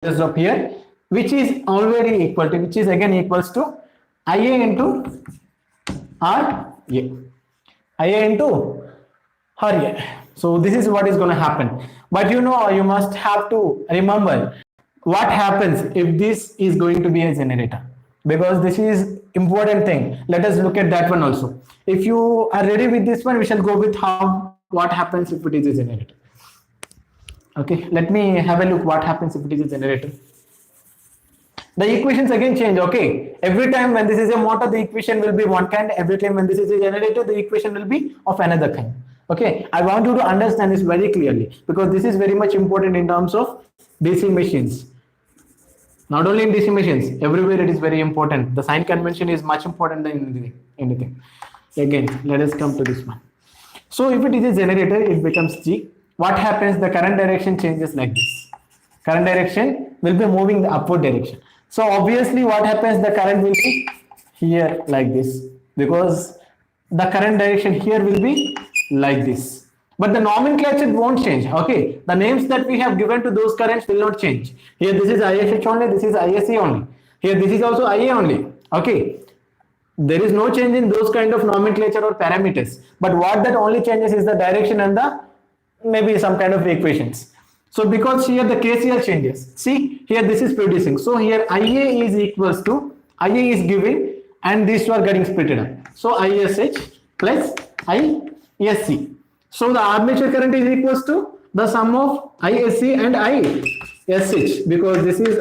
voltage drop here, which is already equal to, which is again equals to IA into RA. IA into RA. So this is what is going to happen. But you know, you must have to remember what happens if this is going to be a generator, because this is important thing. Let us look at that one also. If you are ready with this one, we shall go with what happens if it is a generator. Okay, let me have a look what happens if it is a generator. The equations again change, okay? Every time when this is a motor, the equation will be one kind. Every time when this is a generator, the equation will be of another kind. Okay, I want you to understand this very clearly because this is very much important in terms of DC machines. Not only in DC machines, everywhere it is very important. The sign convention is much important than anything. Again, let us come to this one. So if it is a generator, it becomes G. What happens? The current direction changes like this. Current direction will be moving the upward direction. So obviously what happens? The current will be here like this because the current direction here will be like this. But the nomenclature won't change, okay? The names that we have given to those currents will not change. Here this is ISH only, this is ISC only. Here this is also IA only, okay? There is no change in those kind of nomenclature or parameters. But what that only changes is the direction and the maybe some kind of equations. So because here the KCL changes. See, here this is producing. So here IA is equals to, IA is given and these two are getting split up. So ISH plus ISC. So the armature current is equals to the sum of ISC and ISH because this is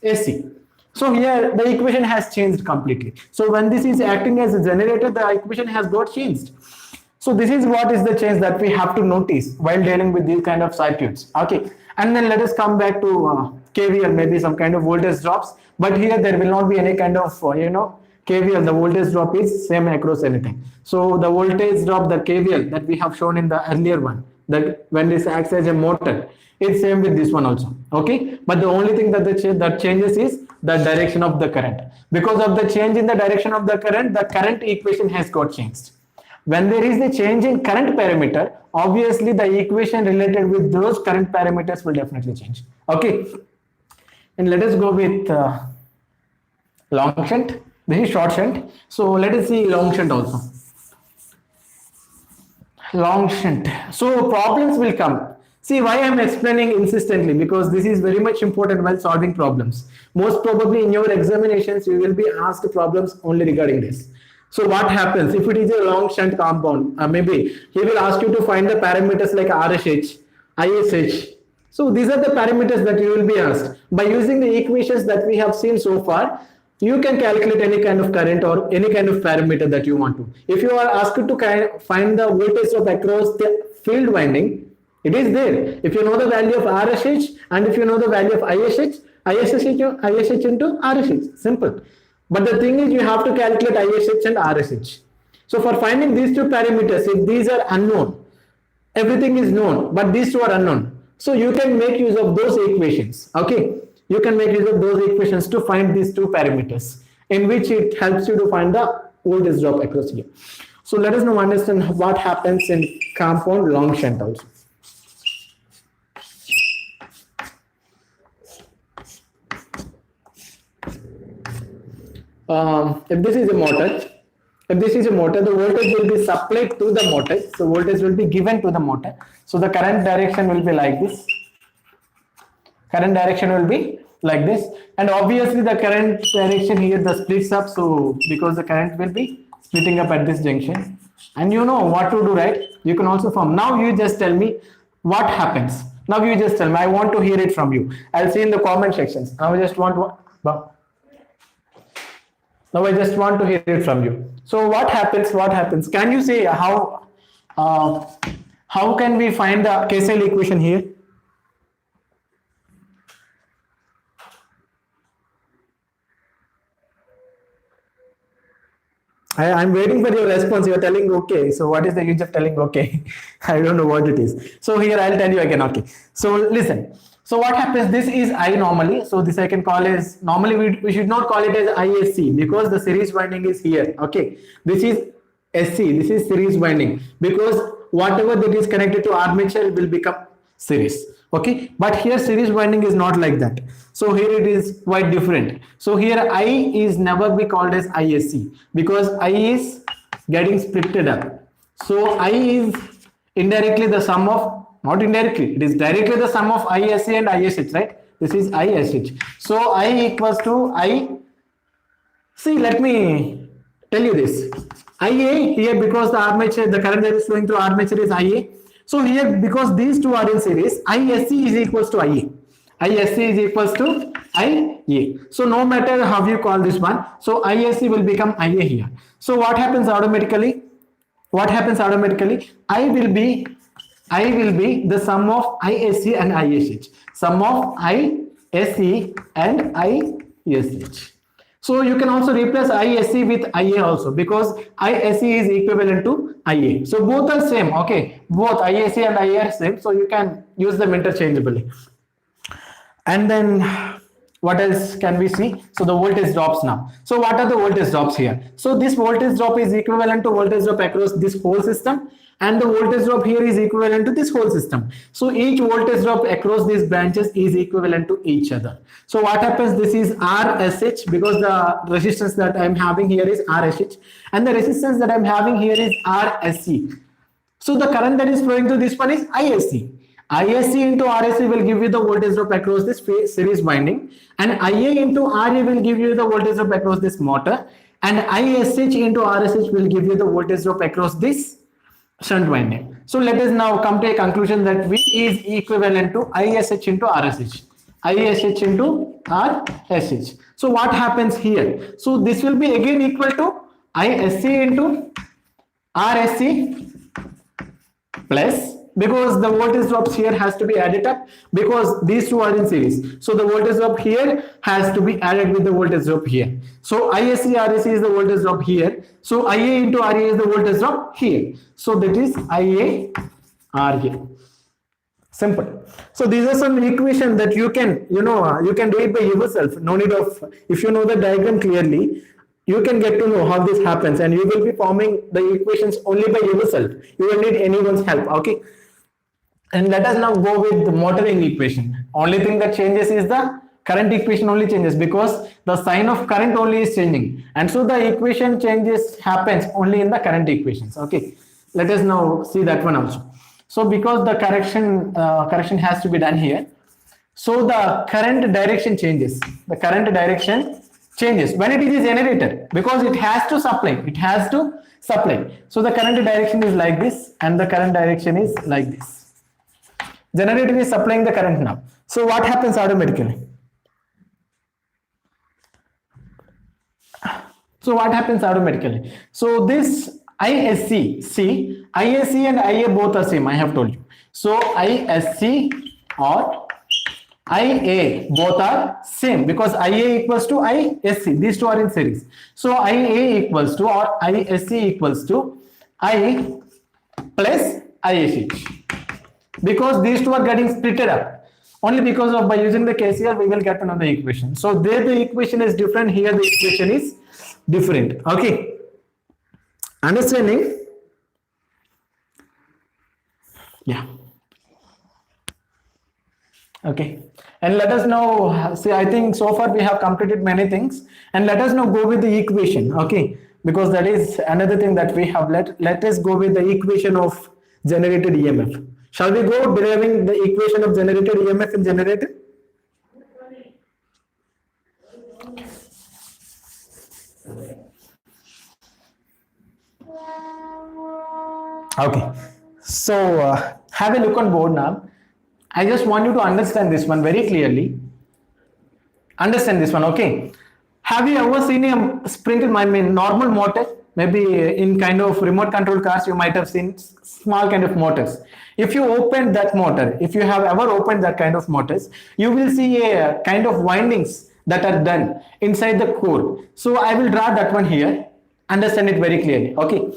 ISC. So here the equation has changed completely. So when this is acting as a generator, the equation has got changed. So this is what is the change that we have to notice while dealing with these kind of circuits. Okay, and then let us come back to KVL, maybe some kind of voltage drops. But here there will not be any kind of KVL. The voltage drop is same across anything. So the voltage drop, the KVL that we have shown in the earlier one, that when this acts as a motor, it's same with this one also. Okay, but the only thing that changes is the direction of the current. Because of the change in the direction of the current equation has got changed. when there is a change in current parameter, obviously the equation related with those current parameters will definitely change. Okay, and let us go with long shunt. This is short shunt. So let us see long shunt also. Long shunt. So problems will come. See why I'm explaining insistently, because this is very much important while solving problems. Most probably in your examinations you will be asked problems only regarding this. So what happens if it is a long shunt compound? Maybe he will ask you to find the parameters like RSH, ISH. So these are the parameters that you will be asked. By using the equations that we have seen so far, you can calculate any kind of current or any kind of parameter that you want to. If you are asked to find the voltage drop across the field winding, it is there. If you know the value of RSH and if you know the value of ISH into RSH, simple. But the thing is, you have to calculate ISH and RSH. So for finding these two parameters, if these are unknown, everything is known, but these two are unknown. So you can make use of those equations. Okay, you can make use of those equations to find these two parameters, in which it helps you to find the voltage drop across here. So let us now understand what happens in compound long shunt also. If this is a motor, the voltage will be supplied to the motor. So voltage will be given to the motor. So the current direction will be like this. Current direction will be like this, and obviously the current direction here the splits up. So because the current will be splitting up at this junction, and you know what to do, right? You can also form. Now you just tell me what happens. Now you just tell me. I want to hear it from you. I'll see in the comment sections. Now I just want to hear it from you. So what happens? What happens? Can you say how can we find the KCL equation here? I'm waiting for your response. You're telling okay. So what is the use of telling okay? I don't know what it is. So here I'll tell you again. Okay. So listen. So what happens? This is I normally. So this I can call as normally we should not call it as ISC because the series winding is here. Okay. This is SC. This is series winding because whatever that is connected to armature will become series. Okay. But here series winding is not like that. So here it is quite different. So here I is never be called as ISC because I is getting splitted up. So I is indirectly the sum of, not indirectly, it is directly the sum of ISC and ISH, right? This is ISH. So I equals to I. See, let me tell you this. IA here because the armature, the current that is flowing through armature is IA. So here because these two are in series, ISC is equals to IA. ISC is equals to IA. So no matter how you call this one, so ISC will become IA here. So what happens automatically? What happens automatically? I will be the sum of ISC and ISH. Sum of ISC and ISH. So you can also replace ISC with IA also because ISC is equivalent to IA. So both are same. Okay, both ISC and IA are same. So you can use them interchangeably. And then what else can we see? So the voltage drops now. So what are the voltage drops here? So this voltage drop is equivalent to voltage drop across this whole system, and the voltage drop here is equivalent to this whole system. So each voltage drop across these branches is equivalent to each other. So what happens? This is RSH because the resistance that I'm having here is RSH and the resistance that I'm having here is RSC. So the current that is flowing through this one is ISC. ISC into RSC will give you the voltage drop across this series winding, and IA into RA will give you the voltage drop across this motor, and ISH into RSH will give you the voltage drop across this shunt winding. So let us now come to a conclusion that V is equivalent to ISH into RSH. ISH into RSH. So what happens here? So this will be again equal to ISC into RSC plus, because the voltage drops here has to be added up because these two are in series. So the voltage drop here has to be added with the voltage drop here. So ISC RSC is the voltage drop here. So IA into RA is the voltage drop here. So that is IA RA. Simple. So these are some equations that you can, you can do it by yourself. No need of, if you know the diagram clearly, you can get to know how this happens, and you will be forming the equations only by yourself. You will need anyone's help. Okay. And let us now go with the motoring equation. Only thing that changes is the current equation only changes, because the sign of current only is changing, and so the equation changes happens only in the current equations. Okay, let us now see that one also. So because the correction has to be done here, so the current direction changes. The current direction changes when it is a generator, because it has to supply. It has to supply. So the current direction is like this, and the current direction is like this. Generator is supplying the current now. So what happens automatically? So what happens automatically? So this ISC, see, ISC and IA both are same, I have told you. So ISC or IA both are same, because IA equals to ISC. These two are in series. So IA equals to, or ISC equals to I plus ISC. Because these two are getting splitted up. Only because of by using the KCL we will get another equation. So there the equation is different, here the equation is different. Okay. Understanding? Yeah. Okay. And let us now see, I think so far we have completed many things, and let us now go with the equation. Okay. Because that is another thing that we have. Let us go with the equation of generated EMF. Shall we go deriving the equation of generated EMF in generator? Okay. So have a look on board now. I just want you to understand this one very clearly. Understand this one, okay? Have you ever seen a sprinkle, I mean normal motor? Maybe in kind of remote control cars, you might have seen small kind of motors. If you open that motor, if you have ever opened that kind of motors, you will see a kind of windings that are done inside the core. So I will draw that one here. Understand it very clearly. Okay.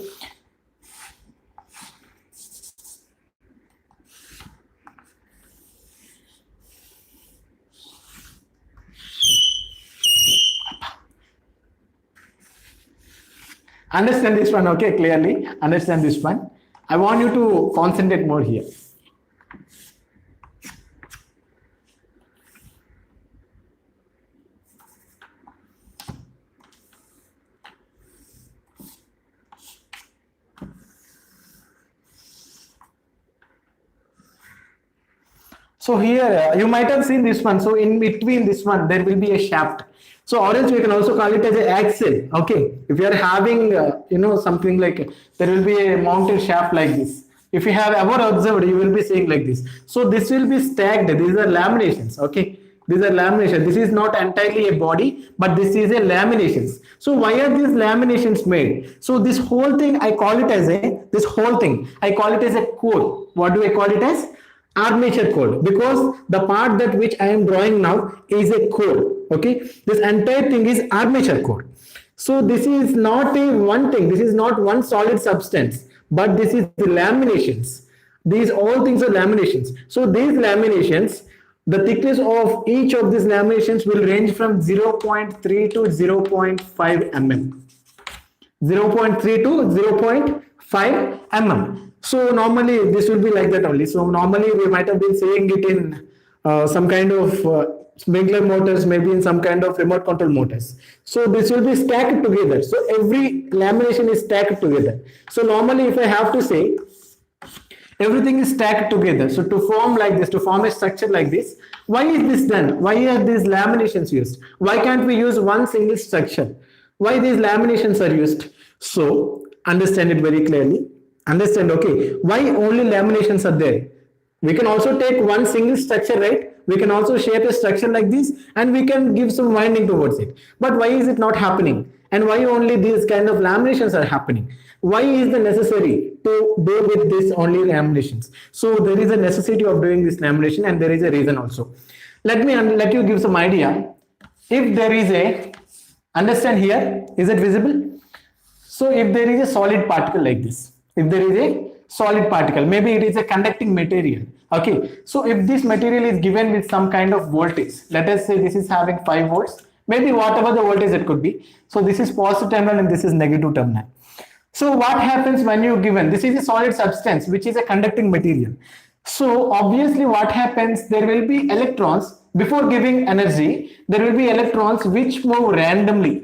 Understand this one, okay, clearly. Understand this one. I want you to concentrate more here. So here you might have seen this one. So in between this one, there will be a shaft. So or else we can also call it as an axle. Okay. If you are having, something like, there will be a mounted shaft like this. If you have ever observed, you will be seeing like this. So this will be stacked. These are laminations. Okay. These are laminations. This is not entirely a body, but this is a laminations. So why are these laminations made? So this whole thing, I call it as a core. What do I call it as? Armature core, because the part that which I am drawing now is a core. Okay, this entire thing is armature core. So this is not a one thing, this is not one solid substance, but this is the laminations. These all things are laminations. So these laminations, the thickness of each of these laminations will range from 0.3 to 0.5 mm. 0.3 to 0.5 mm. So normally this will be like that only. So normally we might have been seeing it in some kind of sprinkler motors, maybe in some kind of remote control motors. So this will be stacked together. So every lamination is stacked together. So normally if I have to say, everything is stacked together. So to form like this, to form a structure like this, why is this done? Why are these laminations used? Why can't we use one single structure? Why these laminations are used? So understand it very clearly. Understand, okay, why only laminations are there? We can also take one single structure, right? We can also shape a structure like this, and we can give some winding towards it. But why is it not happening? And why only these kind of laminations are happening? Why is the necessary to do with this only laminations? So there is a necessity of doing this lamination, and there is a reason also. Let you give some idea. If there is a, understand here, is it visible? So if there is a solid particle like this, if there is a solid particle, maybe it is a conducting material. Okay, so if this material is given with some kind of voltage, let us say this is having 5 volts, maybe whatever the voltage it could be. So this is positive terminal and this is negative terminal. So what happens when you given, this is a solid substance which is a conducting material. So obviously what happens, there will be electrons before giving energy, there will be electrons which move randomly,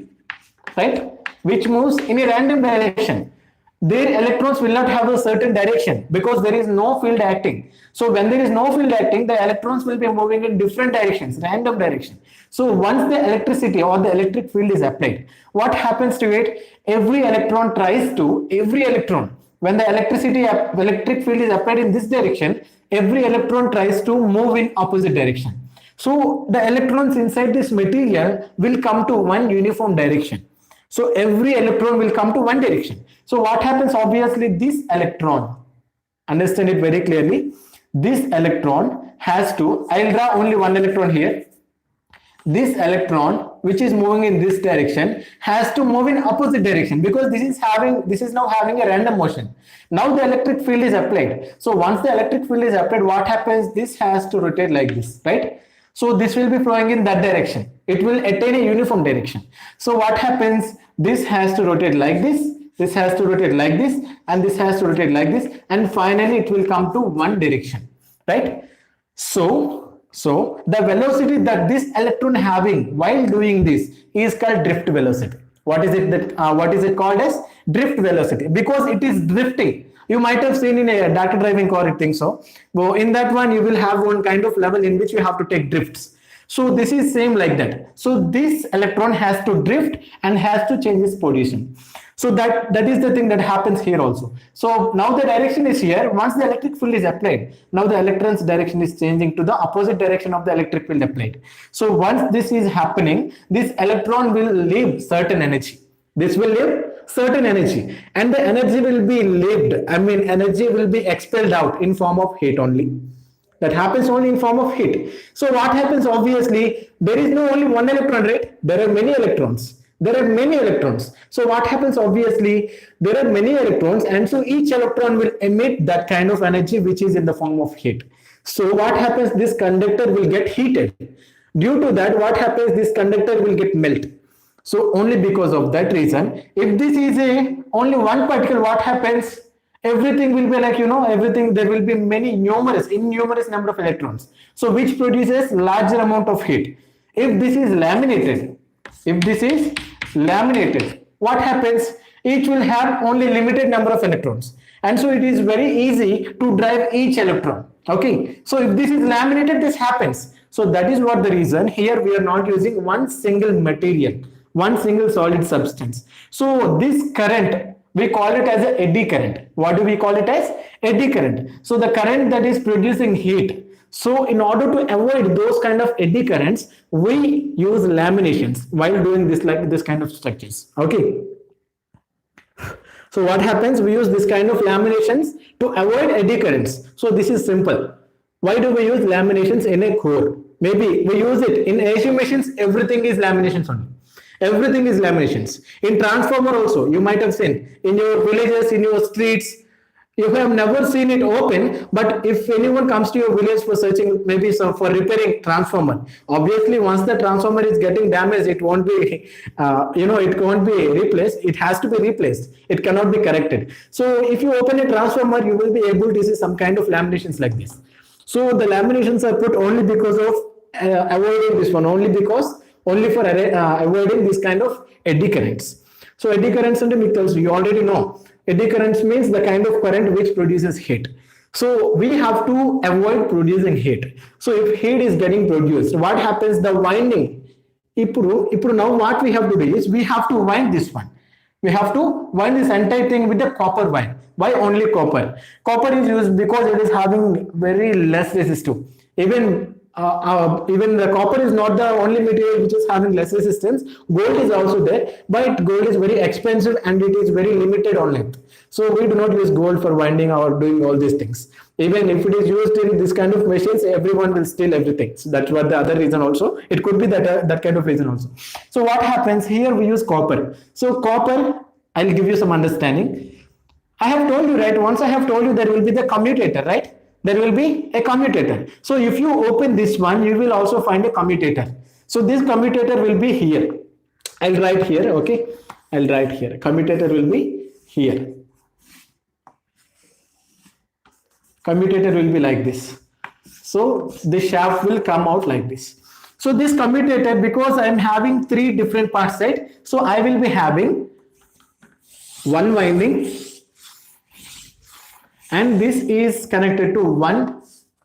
right? Which moves in a random direction. Their electrons will not have a certain direction because there is no field acting. So when there is no field acting, the electrons will be moving in different directions, random direction. So once the electricity or the electric field is applied, what happens to it? Every electron, when the electric field is applied in this direction, every electron tries to move in opposite direction. So the electrons inside this material will come to one uniform direction. So every electron will come to one direction. So what happens? Obviously, this electron, understand it very clearly, this electron has to, I'll draw only one electron here. This electron which is moving in this direction has to move in opposite direction because this is now having a random motion. Now the electric field is applied. So once the electric field is applied, what happens? This has to rotate like this, right? So this will be flowing in that direction. It will attain a uniform direction. So what happens? This has to rotate like this has to rotate like this, and this has to rotate like this, and finally it will come to one direction, right? So the velocity that this electron having while doing this is called drift velocity. What is it called as? Drift velocity, because it is drifting. You might have seen in a data driving car, I think so. Well, in that one, you will have one kind of level in which you have to take drifts. So this is same like that. So this electron has to drift and has to change its position. So that is the thing that happens here also. So now the direction is here. Once the electric field is applied, now the electron's direction is changing to the opposite direction of the electric field applied. So once this is happening, this electron will leave certain energy. This will leave certain energy, and the energy will be energy will be expelled out in form of heat only. That happens only in form of heat. So what happens? Obviously, there is no only one electron, right? There are many electrons. So what happens? Obviously, there are many electrons, and so each electron will emit that kind of energy which is in the form of heat. So what happens? This conductor will get heated. Due to that, what happens? This conductor will get melted. So only because of that reason, if this is only one particle, what happens? Everything will be like, everything, there will be innumerous number of electrons. So which produces larger amount of heat. If this is laminated, what happens? Each will have only limited number of electrons. And so it is very easy to drive each electron. Okay. So if this is laminated, this happens. So that is what the reason here we are not using one single material, one single solid substance. So this current, we call it as an eddy current. What do we call it as? Eddy current. So the current that is producing heat. So in order to avoid those kind of eddy currents, we use laminations while doing this, like this kind of structures. Okay. So what happens? We use this kind of laminations to avoid eddy currents. So this is simple. Why do we use laminations in a core? Maybe we use it in AC machines. Everything is laminations only. Everything is laminations. In transformer also, you might have seen in your villages, in your streets, you have never seen it open, but if anyone comes to your village for searching, maybe for repairing transformer, obviously once the transformer is getting damaged, it won't be, it won't be replaced. It has to be replaced. It cannot be corrected. So if you open a transformer, you will be able to see some kind of laminations like this. So the laminations are put only because of avoiding this one, only for avoiding this kind of eddy currents. So eddy currents and metals, you already know. Eddy currents means the kind of current which produces heat. So we have to avoid producing heat. So if heat is getting produced, what happens? The winding. Now what we have to do is we have to wind this one. We have to wind this entire thing with the copper wire. Why only copper? Copper is used because it is having very less resistance. Even the copper is not the only material which is having less resistance. Gold is also there, but gold is very expensive and it is very limited on length. So we do not use gold for winding or doing all these things. Even if it is used in this kind of machines, everyone will steal everything. So that's what the other reason also. It could be that kind of reason also. So what happens here? We use copper. So copper, I'll give you some understanding. I have told you, right? Once I have told you there will be the commutator, right? There will be a commutator. So if you open this one, you will also find a commutator. So this commutator will be here. I'll write here, okay? I'll write here, commutator will be here. Commutator will be like this. So the shaft will come out like this. So this commutator, because I am having 3 different parts, right? So I will be having one winding, and this is connected to one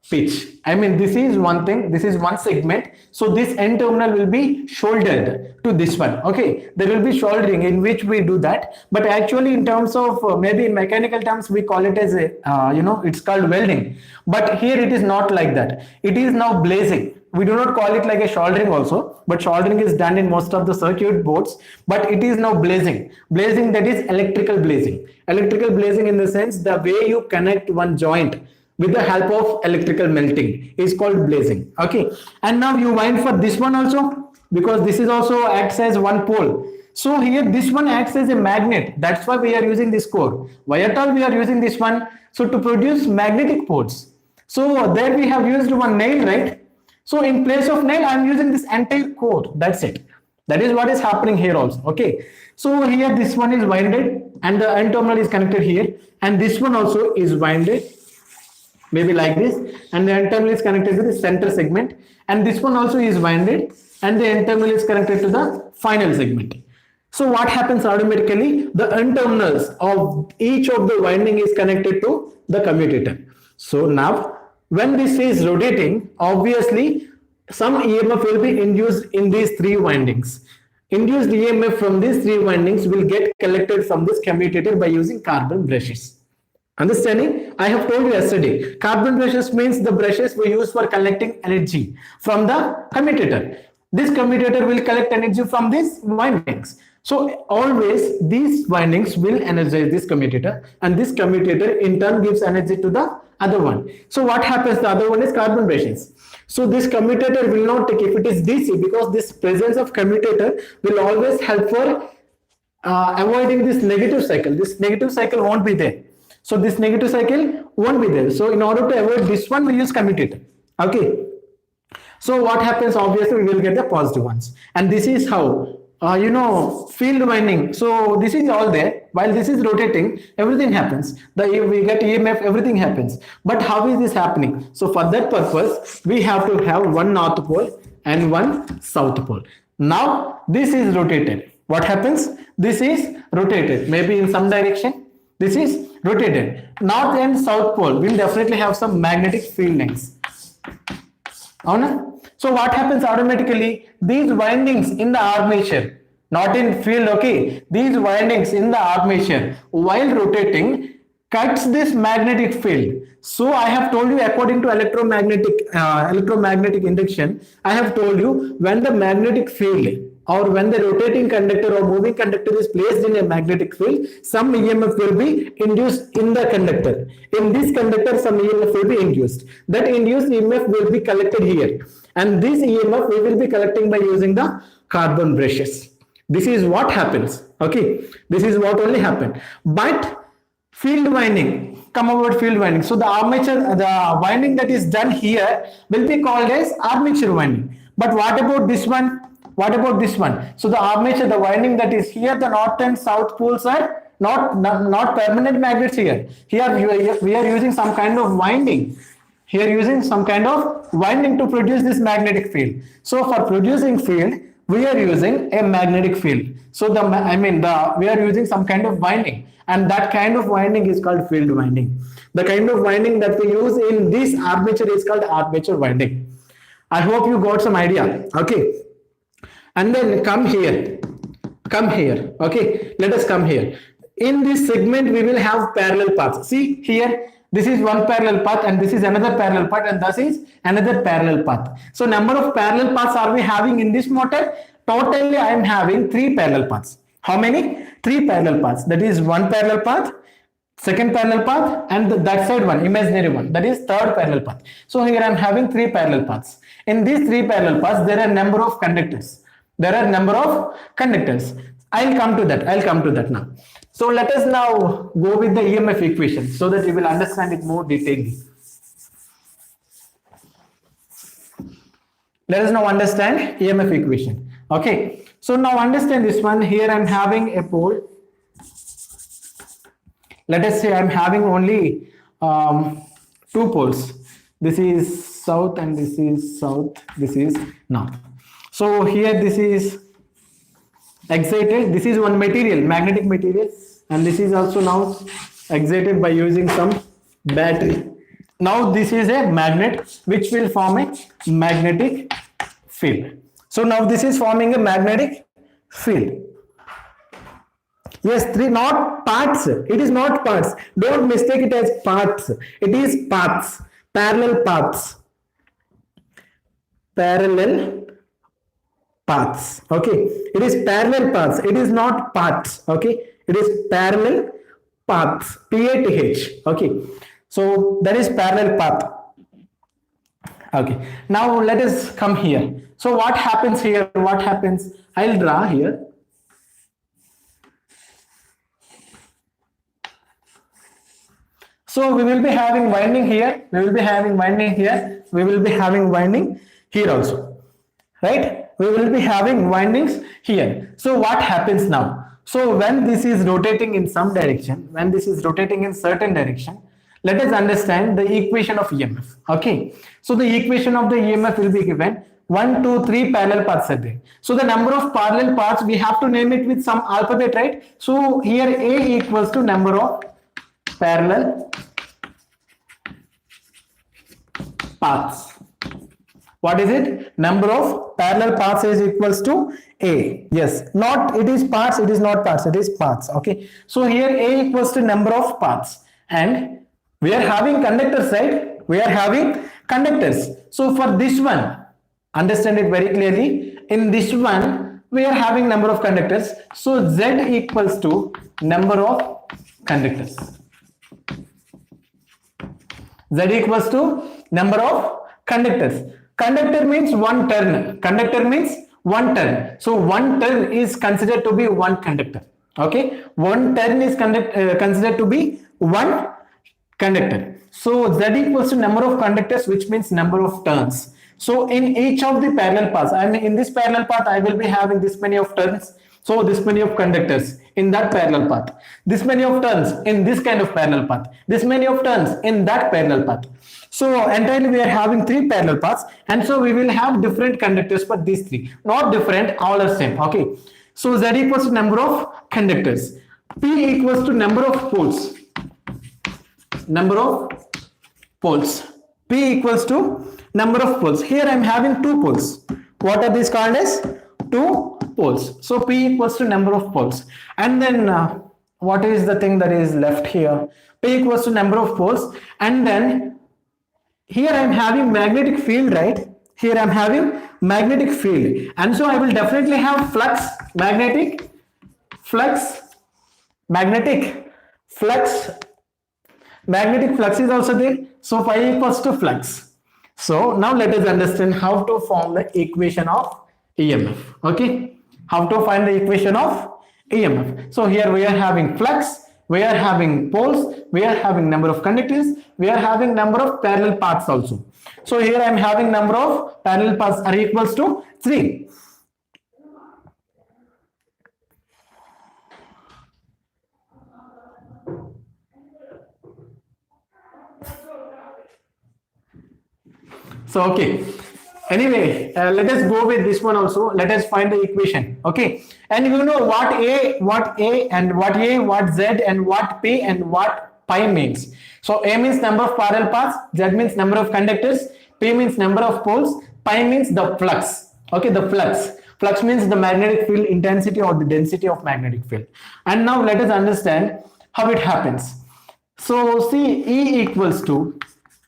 pitch. I mean, this is one thing, this is one segment. So this N terminal will be shouldered to this one. Okay, there will be shouldering in which we do that. But actually, in terms of maybe in mechanical terms, we call it as a it's called welding. But here it is not like that. It is now blazing. We do not call it like a soldering also, but soldering is done in most of the circuit boards. But it is now blazing. Blazing, that is electrical blazing. Electrical blazing in the sense the way you connect one joint with the help of electrical melting is called blazing. Okay, and now you wind for this one also, because this is also acts as one pole. So here this one acts as a magnet. That's why we are using this core. Why at all we are using this one? So to produce magnetic poles. So there we have used one nail, right? So in place of nail, I am using this entire core. That's it. That is what is happening here also. Okay, so here this one is winded and the N terminal is connected here, and this one also is winded, maybe like this, and the N terminal is connected to the center segment, and this one also is winded, and the N terminal is connected to the final segment. So what happens automatically? The N terminals of each of the winding is connected to the commutator. So now when this is rotating, obviously some EMF will be induced in these 3 windings. Induced EMF from these 3 windings will get collected from this commutator by using carbon brushes. Understanding? I have told you yesterday, carbon brushes means the brushes we use for collecting energy from the commutator. This commutator will collect energy from these windings. So always these windings will energize this commutator, and this commutator in turn gives energy to the other one. So what happens? The other one is carbon brushes. So this commutator will not take, if it is DC, because this presence of commutator will always help for avoiding this negative cycle. This negative cycle won't be there. So this negative cycle won't be there. So in order to avoid this one, we use commutator. Okay. So what happens? Obviously, we will get the positive ones. And this is how, field winding. So this is all there. While this is rotating, everything happens. We get EMF, everything happens. But how is this happening? So for that purpose, we have to have one north pole and one south pole. Now this is rotated. What happens? This is rotated. Maybe in some direction. This is rotated. North and south pole will definitely have some magnetic field lengths. So what happens automatically? These windings in the armature, not in field, okay? These windings in the armature, while rotating, cuts this magnetic field. So I have told you, according to electromagnetic induction, I have told you, when the magnetic field or when the rotating conductor or moving conductor is placed in a magnetic field, some EMF will be induced in the conductor. In this conductor, some EMF will be induced. That induced EMF will be collected here. And this EMF we will be collecting by using the carbon brushes. This is what happens. Okay, this is what only happened. But field winding, come about field winding. So the armature, the winding that is done here will be called as armature winding. But what about this one? What about this one? So the armature, the winding that is here, the north and south poles are not permanent magnets here. Here we are using some kind of winding. Here using some kind of winding to produce this magnetic field. So for producing field, we are using a magnetic field. So we are using some kind of winding, and that kind of winding is called field winding. The kind of winding that we use in this armature is called armature winding. I hope you got some idea. Okay. And then come here. Okay, let us come here. In this segment, we will have parallel paths. See here, this is one parallel path, and this is another parallel path, and this is another parallel path. So number of parallel paths are we having in this motor? Totally, I am having 3 parallel paths. How many? 3 parallel paths. That is one parallel path, second parallel path, and that side one, imaginary one, that is third parallel path. So here I am having 3 parallel paths. In these 3 parallel paths, there are number of conductors. I'll come to that now. So let us now go with the EMF equation so that you will understand it more detailedly. Let us now understand EMF equation. Okay, so now understand this one. Here I'm having a pole. Let us say I'm having only two poles. This is south and this is south. This is north. So here this is excited. This is one material, magnetic material, and this is also now excited by using some battery. Now this is a magnet which will form a magnetic field. So now this is forming a magnetic field. Yes, three, not parts. It is not parts. Don't mistake it as parts. It is paths, parallel paths. Parallel paths. Okay, it is parallel paths. It is not parts. Okay, it is parallel paths. P-A-T-H. Okay, so that is parallel path. Okay, now let us come here. So what happens here? What happens? I'll draw here. So we will be having winding here. We will be having winding here. We will be having winding here also. Right? We will be having windings here. So what happens now? So when this is rotating in some direction, when this is rotating in certain direction, let us understand the equation of EMF. Okay. So the equation of the EMF will be given 1, 2, 3 parallel paths are there. So the number of parallel paths, we have to name it with some alphabet, right? So here A equals to number of parallel paths. What is it? Number of parallel paths is equals to A. Yes, not it is parts, it is not parts, it is paths. Okay. So here A equals to number of paths, and we are having conductors, right? We are having conductors. So for this one, understand it very clearly. In this one, we are having number of conductors. So Z equals to number of conductors. Z equals to number of conductors. Conductor means one turn. Conductor means one turn. So one turn is considered to be one conductor. Okay. One turn is considered to be one conductor. So Z equals to number of conductors, which means number of turns. So in each of the parallel paths, I mean in this parallel path, I will be having this many of turns. So this many of conductors in that parallel path. This many of turns in this kind of parallel path. This many of turns in that parallel path. So entirely we are having three parallel paths, and so we will have different conductors for these three. Not different, all are same. Okay. So Z equals to number of conductors. P equals to number of poles. Number of poles. P equals to number of poles. Here I am having two poles. What are these called as? Two poles. So P equals to number of poles. And then what is the thing that is left here? P equals to number of poles. And then here I am having magnetic field, right? Here I am having magnetic field. And so I will definitely have flux, magnetic flux, magnetic flux. Magnetic flux is also there. So phi equals to flux. So now let us understand how to form the equation of EMF. Okay. How to find the equation of EMF. So here we are having flux. We are having poles, we are having number of conductors, we are having number of parallel paths also. So here I am having number of parallel paths are equals to 3. So okay. Anyway, let us go with this one also. Let us find the equation. Okay. And you know what A, what Z, and what P and what pi means. So A means number of parallel paths, Z means number of conductors, P means number of poles, pi means the flux. Okay, the flux. Flux means the magnetic field intensity or the density of magnetic field. And now let us understand how it happens. So see, E equals to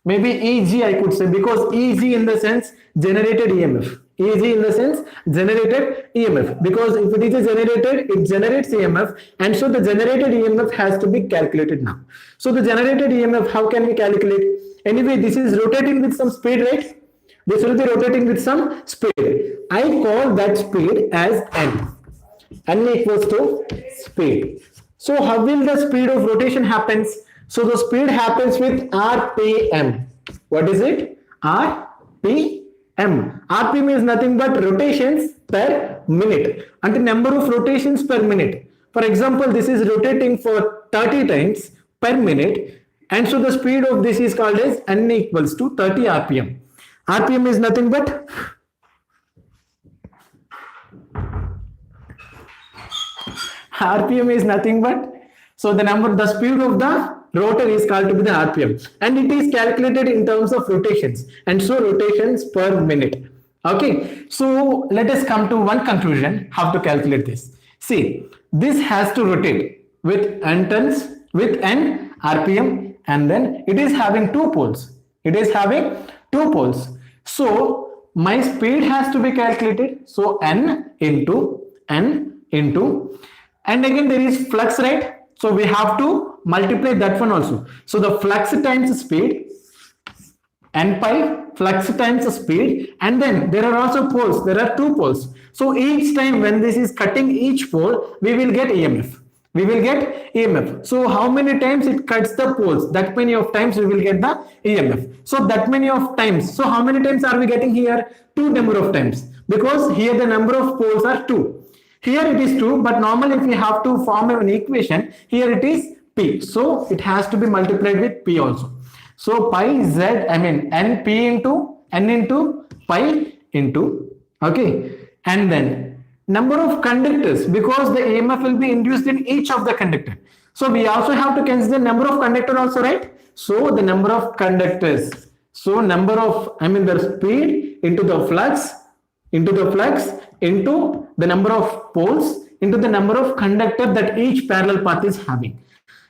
maybe EG I could say, because EG in the sense generated EMF. EG in the sense generated EMF, because if it is generated, it generates EMF, and so the generated EMF has to be calculated now. So the generated EMF, how can we calculate? Anyway, this is rotating with some speed, right? This will be rotating with some speed. I call that speed as N. N equals to speed. So how will the speed of rotation happens? So the speed happens with RPM. What is it? RPM. RPM is nothing but rotations per minute, and the number of rotations per minute. For example, this is rotating for 30 times per minute, and so the speed of this is called as N equals to 30 RPM. RPM is nothing but RPM is nothing but, so the speed of the rotor is called to be the RPM, and it is calculated in terms of rotations, and so rotations per minute. Okay, so let us come to one conclusion how to calculate this. See, this has to rotate with n turns, with n RPM, and then it is having two poles. It is having two poles. So my speed has to be calculated. So n into, and again there is flux, right? So we have to multiply that one also. So the flux times speed, n pi flux times speed, and then there are also poles. There are two poles. So each time when this is cutting each pole, we will get EMF. We will get EMF. So how many times it cuts the poles, that many of times we will get the EMF. So that many of times. So how many times are we getting here? Two number of times, because here the number of poles are 2. Here it is 2, but normally if we have to form an equation, here it is P. So it has to be multiplied with P also. So pi z, n into pi into, okay, and then number of conductors, because the EMF will be induced in each of the conductor. So we also have to consider number of conductor also, right? So the number of conductors. So number of, the speed into the flux, into the number of poles, into the number of conductor that each parallel path is having.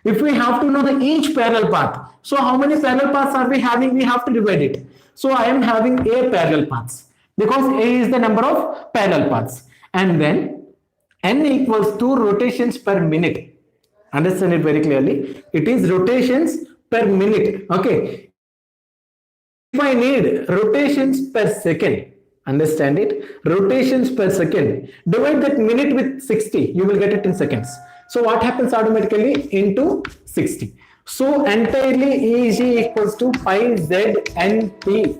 If we have to know the each parallel path, so how many parallel paths are we having? We have to divide it. So I am having A parallel paths, because A is the number of parallel paths, and then n equals to rotations per minute. Understand it very clearly. It is rotations per minute. Okay. If I need rotations per second, understand it, rotations per second, divide that minute with 60, you will get it in seconds. So what happens automatically? Into 60. So entirely EG equals to pi z n p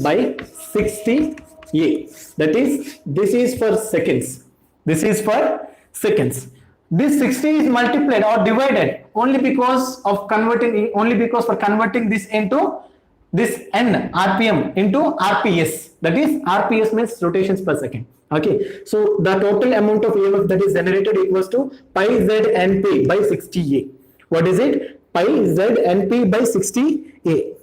by 60 A. That is, this is for seconds. This is for seconds. This 60 is multiplied or divided only because of converting, for converting this into this n RPM into RPS. That is, RPS means rotations per second. Okay, so the total amount of EMF that is generated equals to pi z np by 60 A. What is it? Pi z np by 60 A.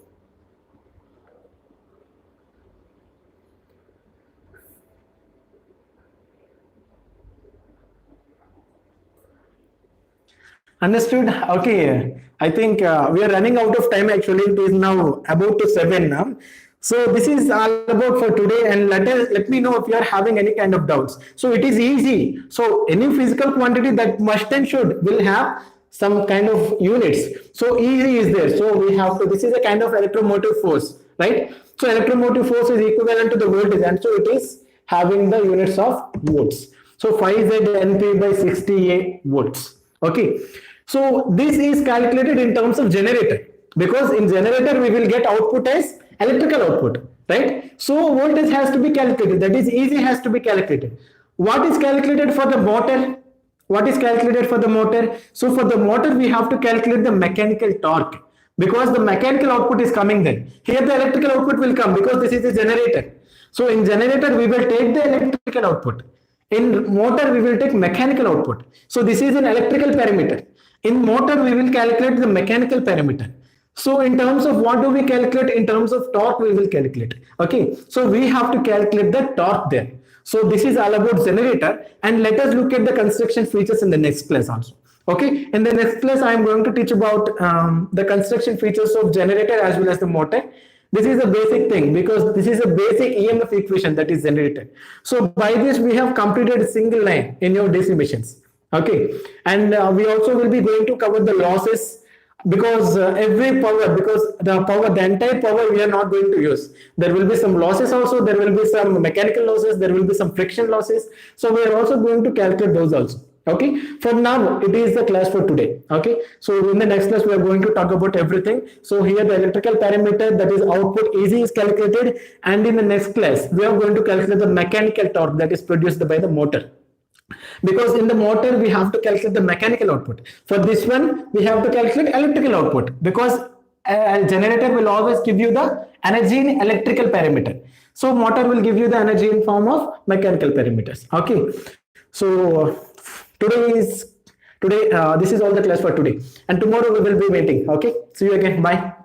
Understood? Okay, I think we are running out of time actually. It is now about to 7 now. So this is all about for today, and let me know if you are having any kind of doubts. So it is easy. So any physical quantity that must and should will have some kind of units. So easy is there. So we have to, this is a kind of electromotive force, right? So electromotive force is equivalent to the voltage, and so it is having the units of volts. So 5Z NP by 60A volts. Okay. So this is calculated in terms of generator, because in generator we will get output as electrical output, right? So voltage has to be calculated, that is EC has to be calculated. What is calculated for the motor? What is calculated for the motor? So for the motor we have to calculate the mechanical torque, because the mechanical output is coming then. Here the electrical output will come because this is a generator. So in generator we will take the electrical output. In motor we will take mechanical output. So this is an electrical parameter. In motor we will calculate the mechanical parameter. So in terms of what do we calculate? In terms of torque we will calculate. Okay, so we have to calculate the torque there. So this is all about generator, and let us look at the construction features in the next class also. Okay, in the next class I am going to teach about the construction features of generator as well as the motor. This is a basic thing, because this is a basic EMF equation that is generated. So by this we have completed a single line in your DC machines. Okay, and we also will be going to cover the losses, because every power, because the entire power we are not going to use. There will be some losses also, there will be some mechanical losses, there will be some friction losses. So we are also going to calculate those also. Okay, for now it is the class for today. Okay, so in the next class we are going to talk about everything. So here the electrical parameter, that is output AC, is calculated, and in the next class we are going to calculate the mechanical torque that is produced by the motor, because in the motor we have to calculate the mechanical output. For this one we have to calculate electrical output, because a generator will always give you the energy in electrical parameter, so motor will give you the energy in form of mechanical parameters. Okay, so today this is all the class for today, and tomorrow we will be meeting. Okay, see you again, bye.